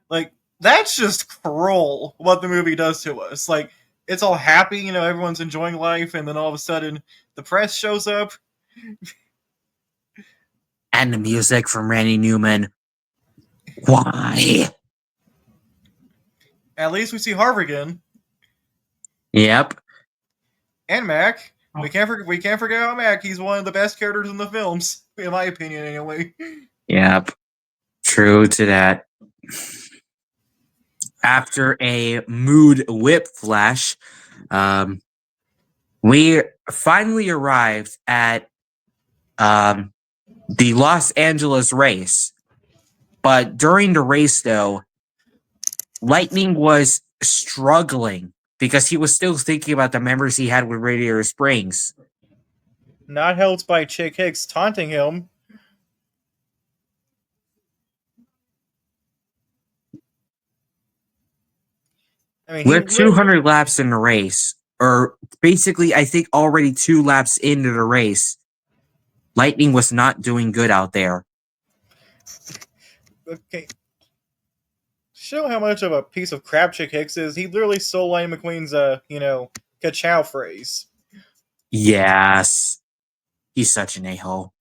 like, that's just cruel what the movie does to us. Like, it's all happy, everyone's enjoying life, and then all of a sudden the press shows up. And the music from Randy Newman. Why? At least we see Harvigan. Yep. And Mac. We can't forget about Mac. He's one of the best characters in the films, in my opinion, anyway. Yep. True to that. After a mood whip flash, We finally arrived at the Los Angeles race. But during the race, though, Lightning was struggling because he was still thinking about the memories he had with Radiator Springs. Not helped by Chick Hicks taunting him. I mean, We're 200 laps in the race, or basically, I think already 2 laps into the race. Lightning was not doing good out there. Okay. Show how much of a piece of crap Chick Hicks is. He literally stole Lightning McQueen's, ka-chow phrase. Yes. He's such an a-hole.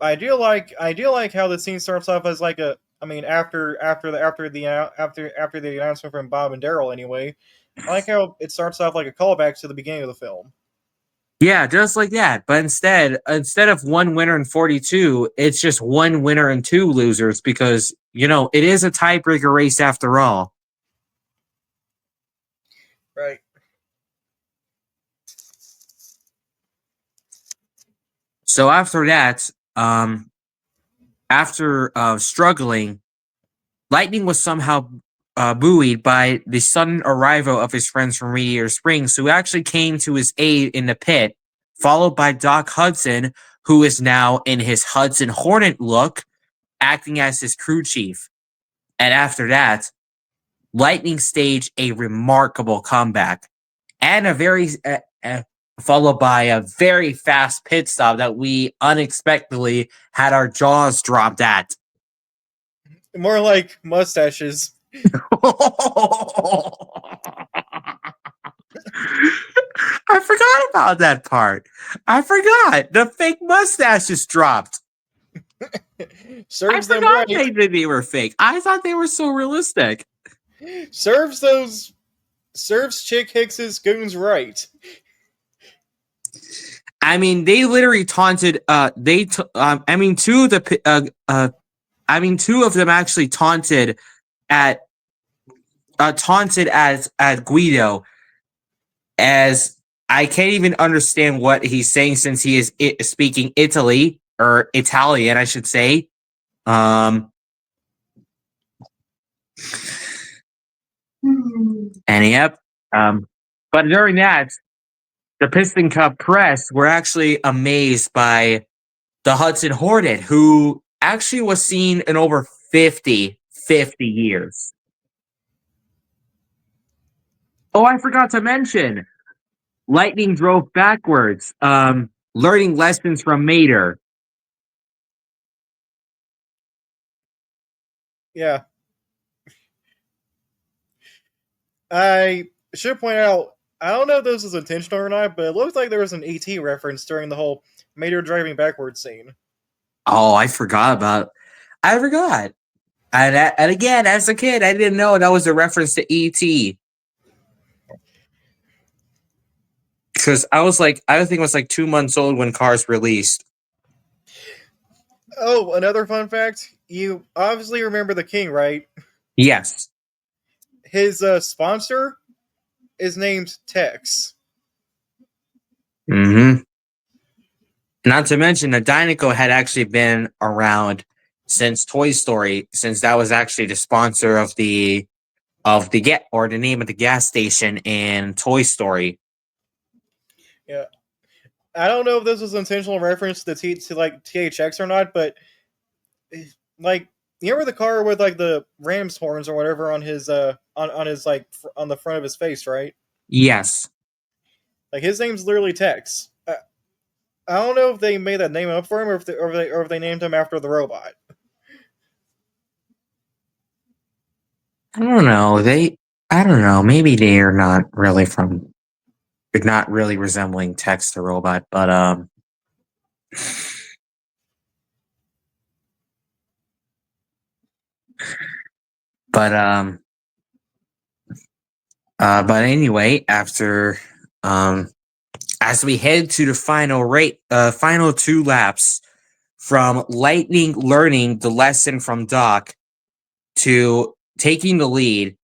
I do like how the scene starts off as like a. I mean, after the announcement from Bob and Daryl, anyway. I like how it starts off like a callback to the beginning of the film. Yeah, just like that. But instead of 1 winner and 42, it's just 1 winner and 2 losers because, it is a tiebreaker race after all. Right. So after that, after struggling, Lightning was somehow buoyed by the sudden arrival of his friends from Radiator Springs, who actually came to his aid in the pit, followed by Doc Hudson, who is now in his Hudson Hornet look, acting as his crew chief. And after that, Lightning staged a remarkable comeback and followed by a very fast pit stop that we unexpectedly had our jaws dropped at. More like mustaches. I forgot about that part. I forgot. The fake mustaches dropped. Serves I them forgot right. they were fake. I thought they were so realistic. Serves Chick Hicks's goons right. I mean, they literally taunted. Two of them actually taunted at Guido, as I can't even understand what he's saying since he is speaking Italy or Italian, I should say. And yep. But during that, the Piston Cup press were actually amazed by the Hudson Hornet, who actually was seen in over 50 years. Oh, I forgot to mention, Lightning drove backwards, learning lessons from Mater. Yeah. I should point out, I don't know if this was intentional or not, but it looks like there was an ET reference during the whole Mater driving backwards scene. Oh, I forgot. And again, as a kid, I didn't know that was a reference to E.T. Because I think it was like 2 months old when Cars released. Oh, another fun fact. You obviously remember the King, right? Yes. His sponsor is named Tex. Mm-hmm. Not to mention that Dinoco had actually been around since Toy Story, since that was actually the sponsor of the name of the gas station in Toy Story. Yeah. I don't know if this was an intentional reference to THX or not, but like, you remember the car with like the ram's horns or whatever on his on his like on the front of his face, right? Yes. Like, his name's literally Tex. I don't know if they made that name up for him, or if they named him after the robot. I don't know. I don't know. Maybe they are not really resembling Tex the robot, but but anyway, after as we head to the final 2 laps, from Lightning learning the lesson from Doc to taking the lead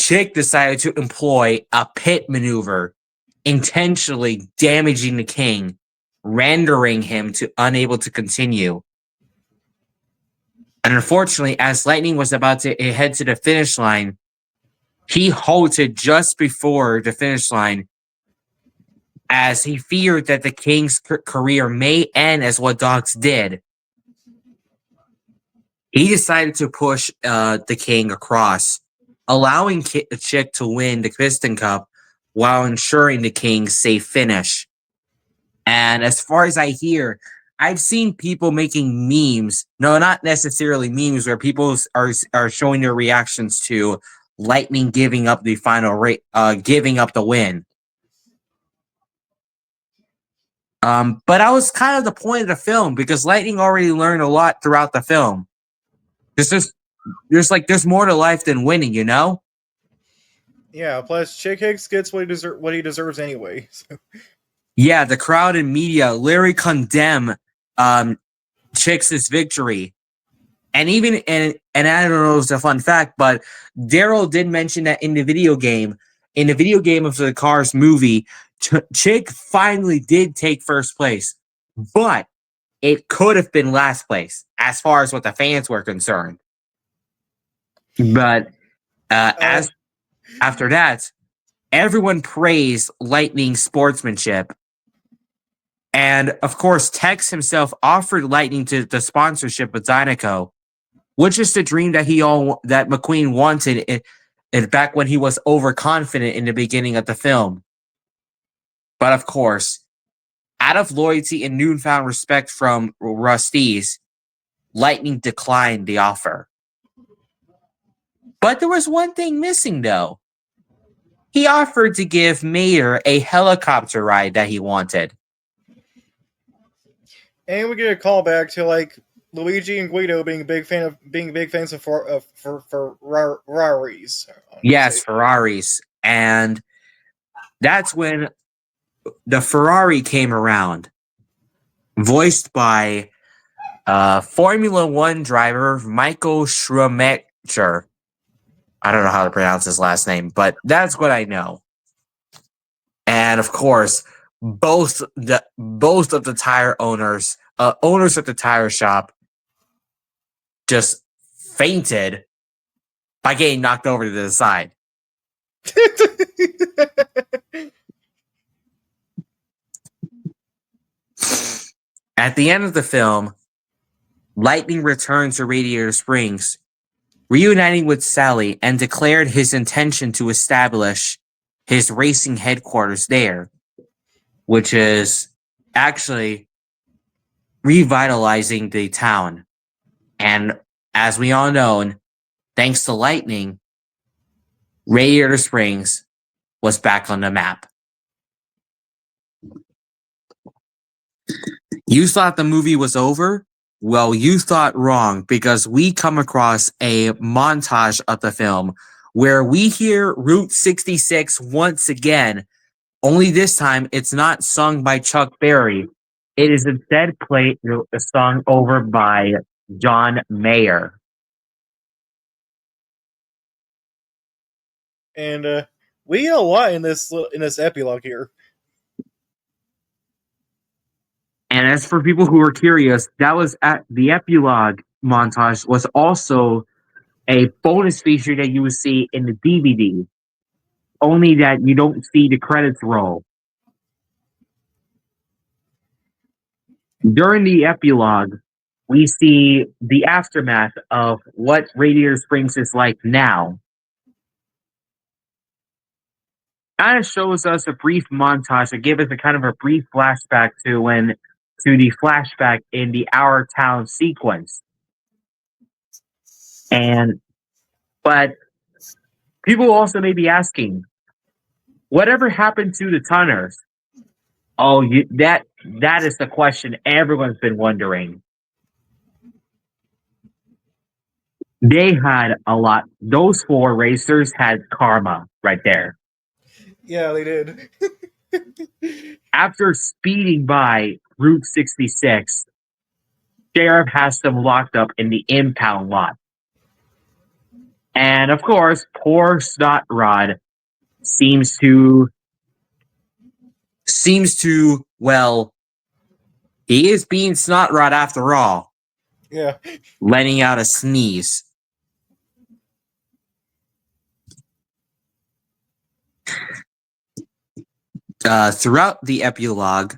Chick decided to employ a pit maneuver, intentionally damaging the king, rendering him unable to continue. And unfortunately, as Lightning was about to head to the finish line, he halted just before the finish line as he feared that the king's career may end as what Dogs did. He decided to push the king across, allowing Chick to win the Piston Cup while ensuring the king's safe finish. And as far as I hear, I've seen people making memes. No, not necessarily memes, where people are showing their reactions to Lightning giving up the giving up the win. But that was kind of the point of the film, because Lightning already learned a lot throughout the film. There's more to life than winning, you know? Yeah, plus Chick Hicks gets what he deserves anyway. So. Yeah, the crowd and media literally condemn Chick's victory. And even and I don't know if it's a fun fact, but Daryl did mention that in the video game of the Cars movie, Chick finally did take first place, but it could have been last place as far as what the fans were concerned. But as after that, everyone praised Lightning's sportsmanship. And of course, Tex himself offered Lightning to the sponsorship with Zydeco, which is the dream that that McQueen wanted it back when he was overconfident in the beginning of the film. But of course, out of loyalty and newfound respect from Rust-eze, Lightning declined the offer. But there was one thing missing, though. He offered to give Mater a helicopter ride that he wanted. And we get a callback to like Luigi and Guido being big fans of Ferraris. Yes, Ferraris. And that's when the Ferrari came around, voiced by Formula One driver Michael Schumacher. I don't know how to pronounce his last name, but that's what I know. And of course, both of the tire owners of the tire shop, just fainted by getting knocked over to the side. At the end of the film, Lightning returned to Radiator Springs, reuniting with Sally, and declared his intention to establish his racing headquarters there, which is actually revitalizing the town. And as we all know, thanks to Lightning, Radiator Springs was back on the map. You thought the movie was over? Well, you thought wrong, because we come across a montage of the film where we hear Route 66 once again, only this time it's not sung by Chuck Berry. It is instead played a song over by John Mayer. And we get a lot in this epilogue here. And as for people who are curious, that was at the epilogue montage was also a bonus feature that you would see in the DVD, only that you don't see the credits roll. During the epilogue, we see the aftermath of what Radiator Springs is like now. Kind of shows us a brief montage that gives us a kind of a brief flashback to the flashback in the Our Town sequence. But people also may be asking, whatever happened to the Tunners? Oh, that is the question everyone's been wondering. They had a lot. Those four racers had karma right there. Yeah, they did. After speeding by Route 66, Sheriff has them locked up in the impound lot. And of course, poor Snot Rod seems to well, he is being Snot Rod after all, Yeah. letting out a sneeze. Throughout the epilogue,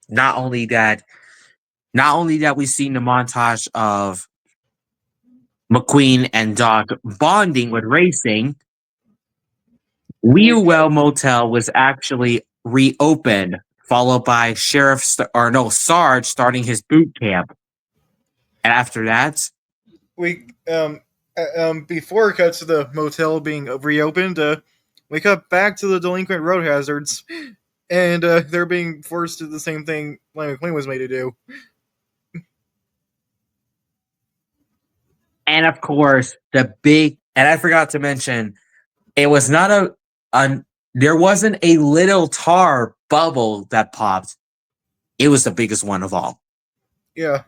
not only that we've seen the montage of McQueen and Doc bonding with racing, Wheelwell Motel was actually reopened, followed by Sarge starting his boot camp. And after that, We before it cuts to the motel being reopened, we cut back to the delinquent road hazards, and they're being forced to do the same thing Lightning McQueen was made to do. and of course, and I forgot to mention, it was not there wasn't a little tar bubble that popped. It was the biggest one of all. Yeah.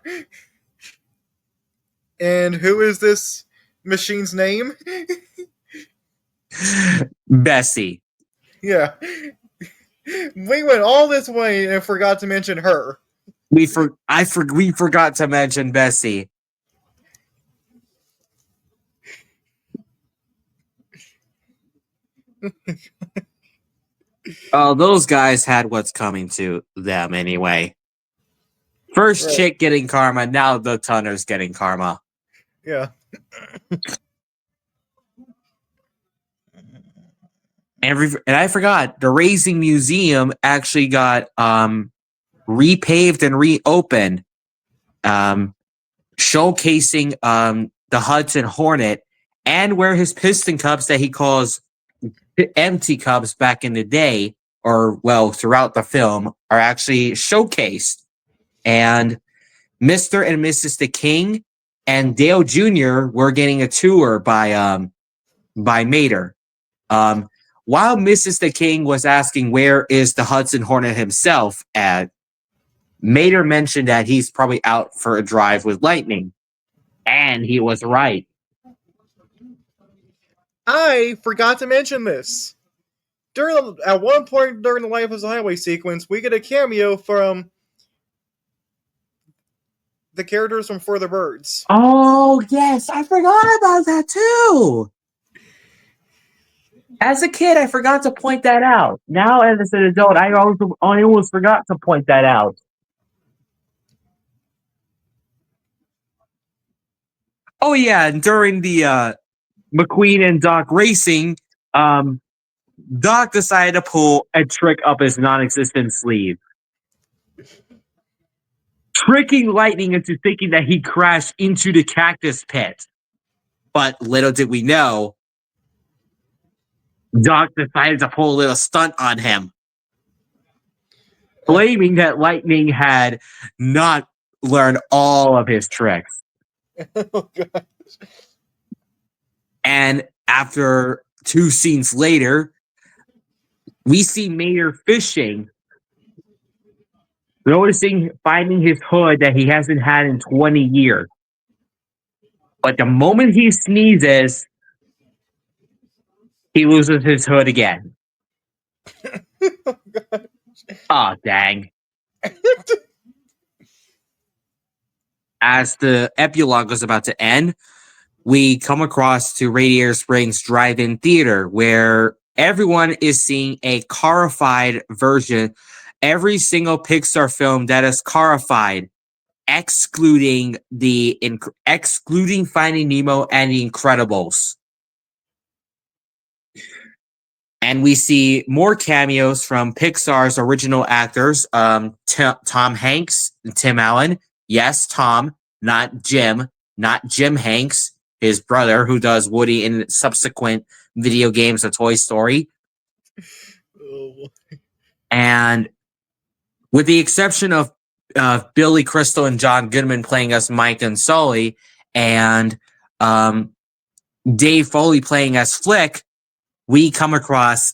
And who is this machine's name? Bessie. Yeah. We went all this way and forgot to mention her. We forgot to mention Bessie. Oh, those guys had what's coming to them anyway. First chick getting karma, now the Tunner's getting karma. Yeah. And I forgot, the Racing Museum actually got repaved and reopened, showcasing the Hudson Hornet and where his piston cups that he calls empty cups back in the day, or well, throughout the film, are actually showcased. And Mr. and Mrs. the King and Dale Jr. were getting a tour by Mater. While Mrs. the King was asking where is the Hudson Hornet himself at, Mater mentioned that he's probably out for a drive with Lightning. And he was right. I forgot to mention this. At one point during the Life of the Highway sequence, we get a cameo from the characters from For the Birds. Oh, yes. I forgot about that, too. As a kid, I forgot to point that out. Now, as an adult, I almost forgot to point that out. Oh, yeah. And during the McQueen and Doc racing, Doc decided to pull a trick up his non-existent sleeve, tricking Lightning into thinking that he crashed into the cactus pit. But little did we know, Doc decided to pull a little stunt on him, claiming that Lightning had not learned all of his tricks. Oh, gosh. And after 2 scenes later, we see Mater fishing, finding his hood that he hasn't had in 20 years. But the moment he sneezes, he loses his hood again. Oh, gosh. Oh, dang. As the epilogue was about to end, we come across to Radiator Springs Drive-In Theater, where everyone is seeing a carified version. Every single Pixar film that is carified, excluding Finding Nemo and The Incredibles. And we see more cameos from Pixar's original actors, Tom Hanks and Tim Allen. Yes, Tom, not Jim Hanks, his brother, who does Woody in subsequent video games of Toy Story. Oh. And with the exception of Billy Crystal and John Goodman playing us Mike and Sully, and Dave Foley playing as Flick, we come across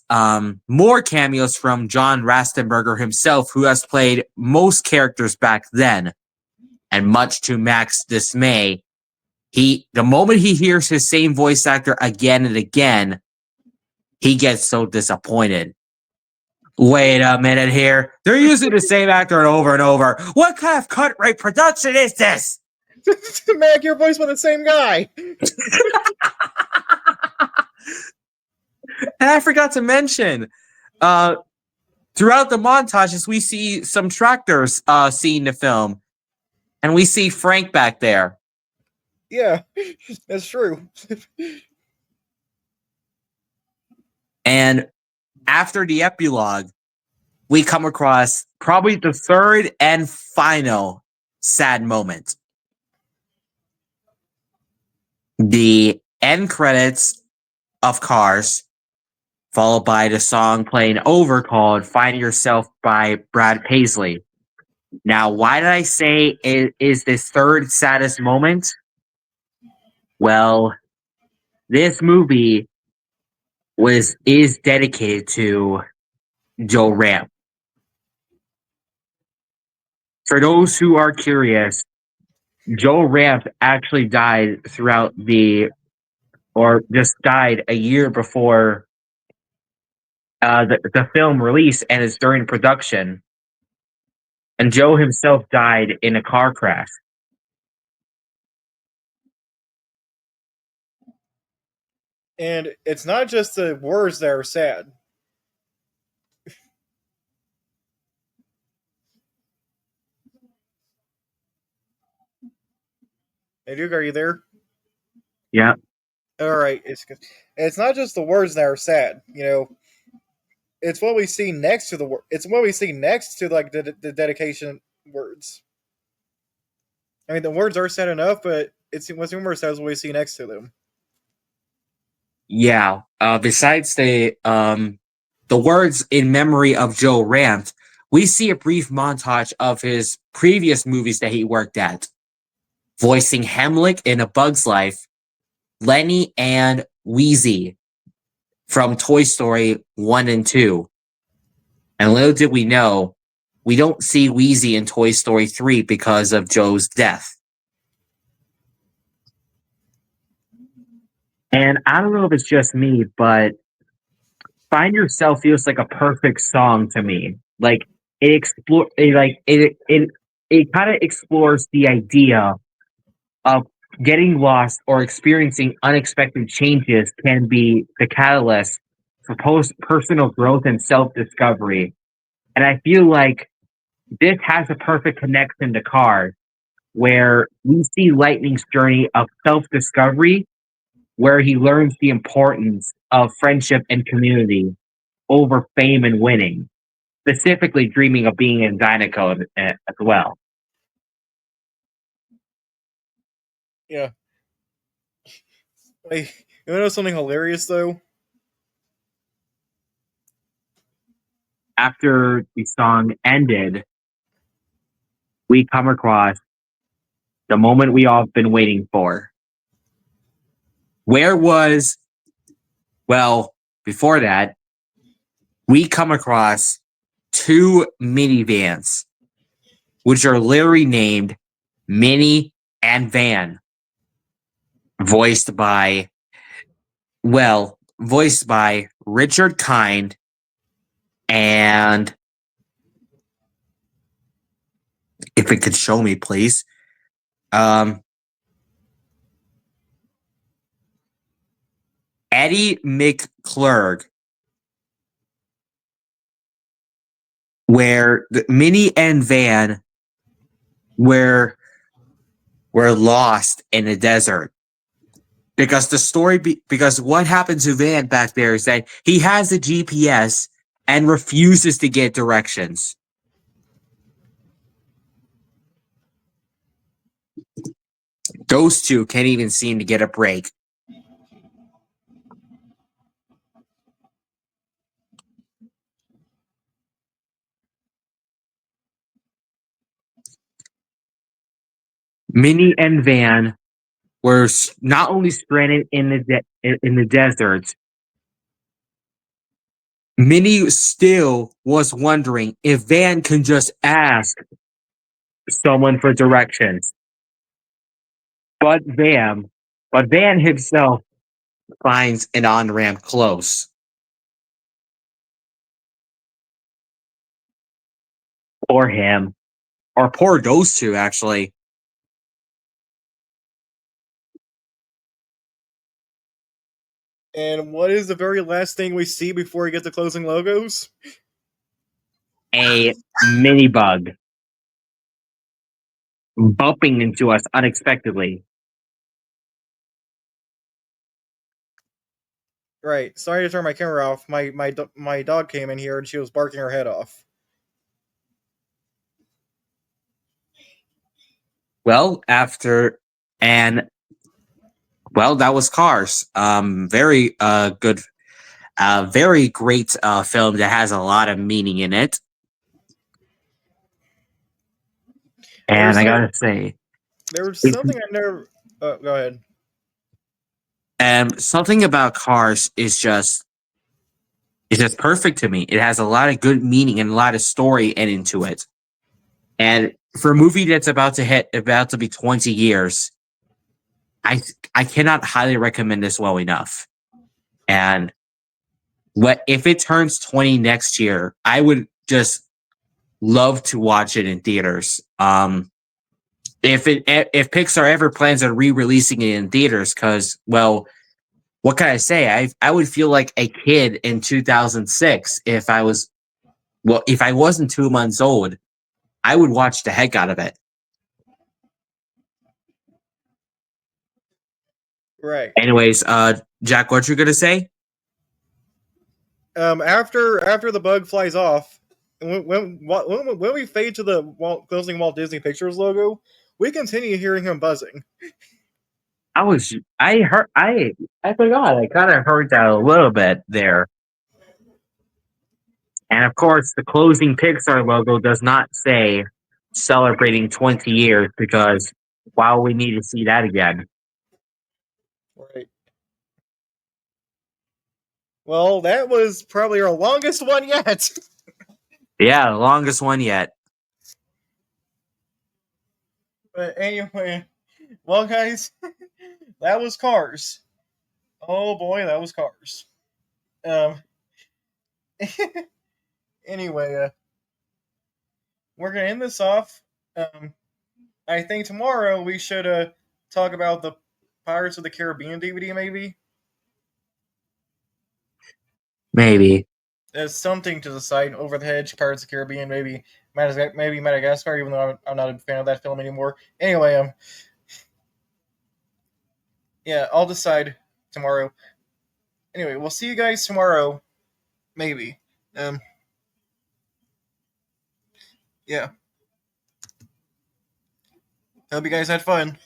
more cameos from John Rastenberger himself, who has played most characters back then. And much to Mac's dismay, The moment he hears his same voice actor again and again, he gets so disappointed. Wait a minute here. They're using the same actor over and over. What kind of cut rate production is this? Mac, your voice with the same guy. And I forgot to mention, throughout the montages, we see some tractors seeing the film. And we see Frank back there. Yeah, that's true. And after the epilogue, we come across probably the third and final sad moment. The end credits of Cars, followed by the song playing over called Find Yourself by Brad Paisley. Now, why did I say it is this third saddest moment? Well, this movie is dedicated to Joe Ramp. For those who are curious, Joe Ramp actually died just died a year before the film release, and is during production. And Joe himself died in a car crash. And it's not just the words that are sad. Hey, Duke, are you there? Yeah. All right. It's not just the words that are sad. It's what we see next to the word. It's what we see next to like the dedication words. I mean, the words are sad enough, but it's what's more sad is what we see next to them. Yeah. Besides the words in memory of Joe Ramp, we see a brief montage of his previous movies that he worked at, voicing Hemlick in A Bug's Life, Lenny and Wheezy from Toy Story 1 and 2. And little did we know, we don't see Wheezy in Toy Story 3 because of Joe's death. And I don't know if it's just me, but Find Yourself feels like a perfect song to me. Like it kind of explores the idea of getting lost or experiencing unexpected changes can be the catalyst for personal growth and self-discovery. And I feel like this has a perfect connection to Cars, where we see Lightning's journey of self-discovery, where he learns the importance of friendship and community over fame and winning, specifically dreaming of being in Dinoco as well. Yeah. Like, you know something hilarious though? After the song ended, we come across the moment we all have been waiting for. Before that, we come across two minivans, which are literally named Mini and Van, voiced by Richard Kind and, if it could show me, please, Eddie McClurg, where the Mini and Van were lost in the desert. Because because what happened to Van back there is that he has a GPS and refuses to get directions. Those two can't even seem to get a break. Minnie and Van were not only stranded in the desert. Minnie still was wondering if Van can just ask someone for directions. But Van himself finds an on ramp close. Or him. Or poor those two, actually. And what is the very last thing we see before we get the closing logos? A mini bug bumping into us unexpectedly. Right. Sorry to turn my camera off. My dog came in here and she was barking her head off. Well, that was Cars. Very good, very great film that has a lot of meaning in it. And I gotta say, there was something I never. Go ahead. Something about Cars is just perfect to me. It has a lot of good meaning and a lot of story and into it. And for a movie that's about to be 20 years, I cannot highly recommend this well enough. And what if it turns 20 next year? I would just love to watch it in theaters. If Pixar ever plans on re-releasing it in theaters, because well, what can I say? I would feel like a kid in 2006 if I wasn't 2 months old. I would watch the heck out of it. Right. Anyways, Jack, what you gonna say? After the bug flies off, when we fade to the closing Walt Disney Pictures logo, we continue hearing him buzzing. I forgot. I kind of heard that a little bit there. And of course, the closing Pixar logo does not say celebrating 20 years because wow, we need to see that again. Right. Well, that was probably our longest one yet. Yeah, the longest one yet. But anyway, well, guys, that was Cars. Oh boy, that was Cars. Um. Anyway, we're gonna end this off. I think tomorrow we should talk about the Pirates of the Caribbean DVD, maybe. Maybe. There's something to decide. Over the Hedge, Pirates of the Caribbean, maybe Madagascar. Even though I'm not a fan of that film anymore. Anyway, yeah, I'll decide tomorrow. Anyway, we'll see you guys tomorrow, maybe. Yeah. Hope you guys had fun.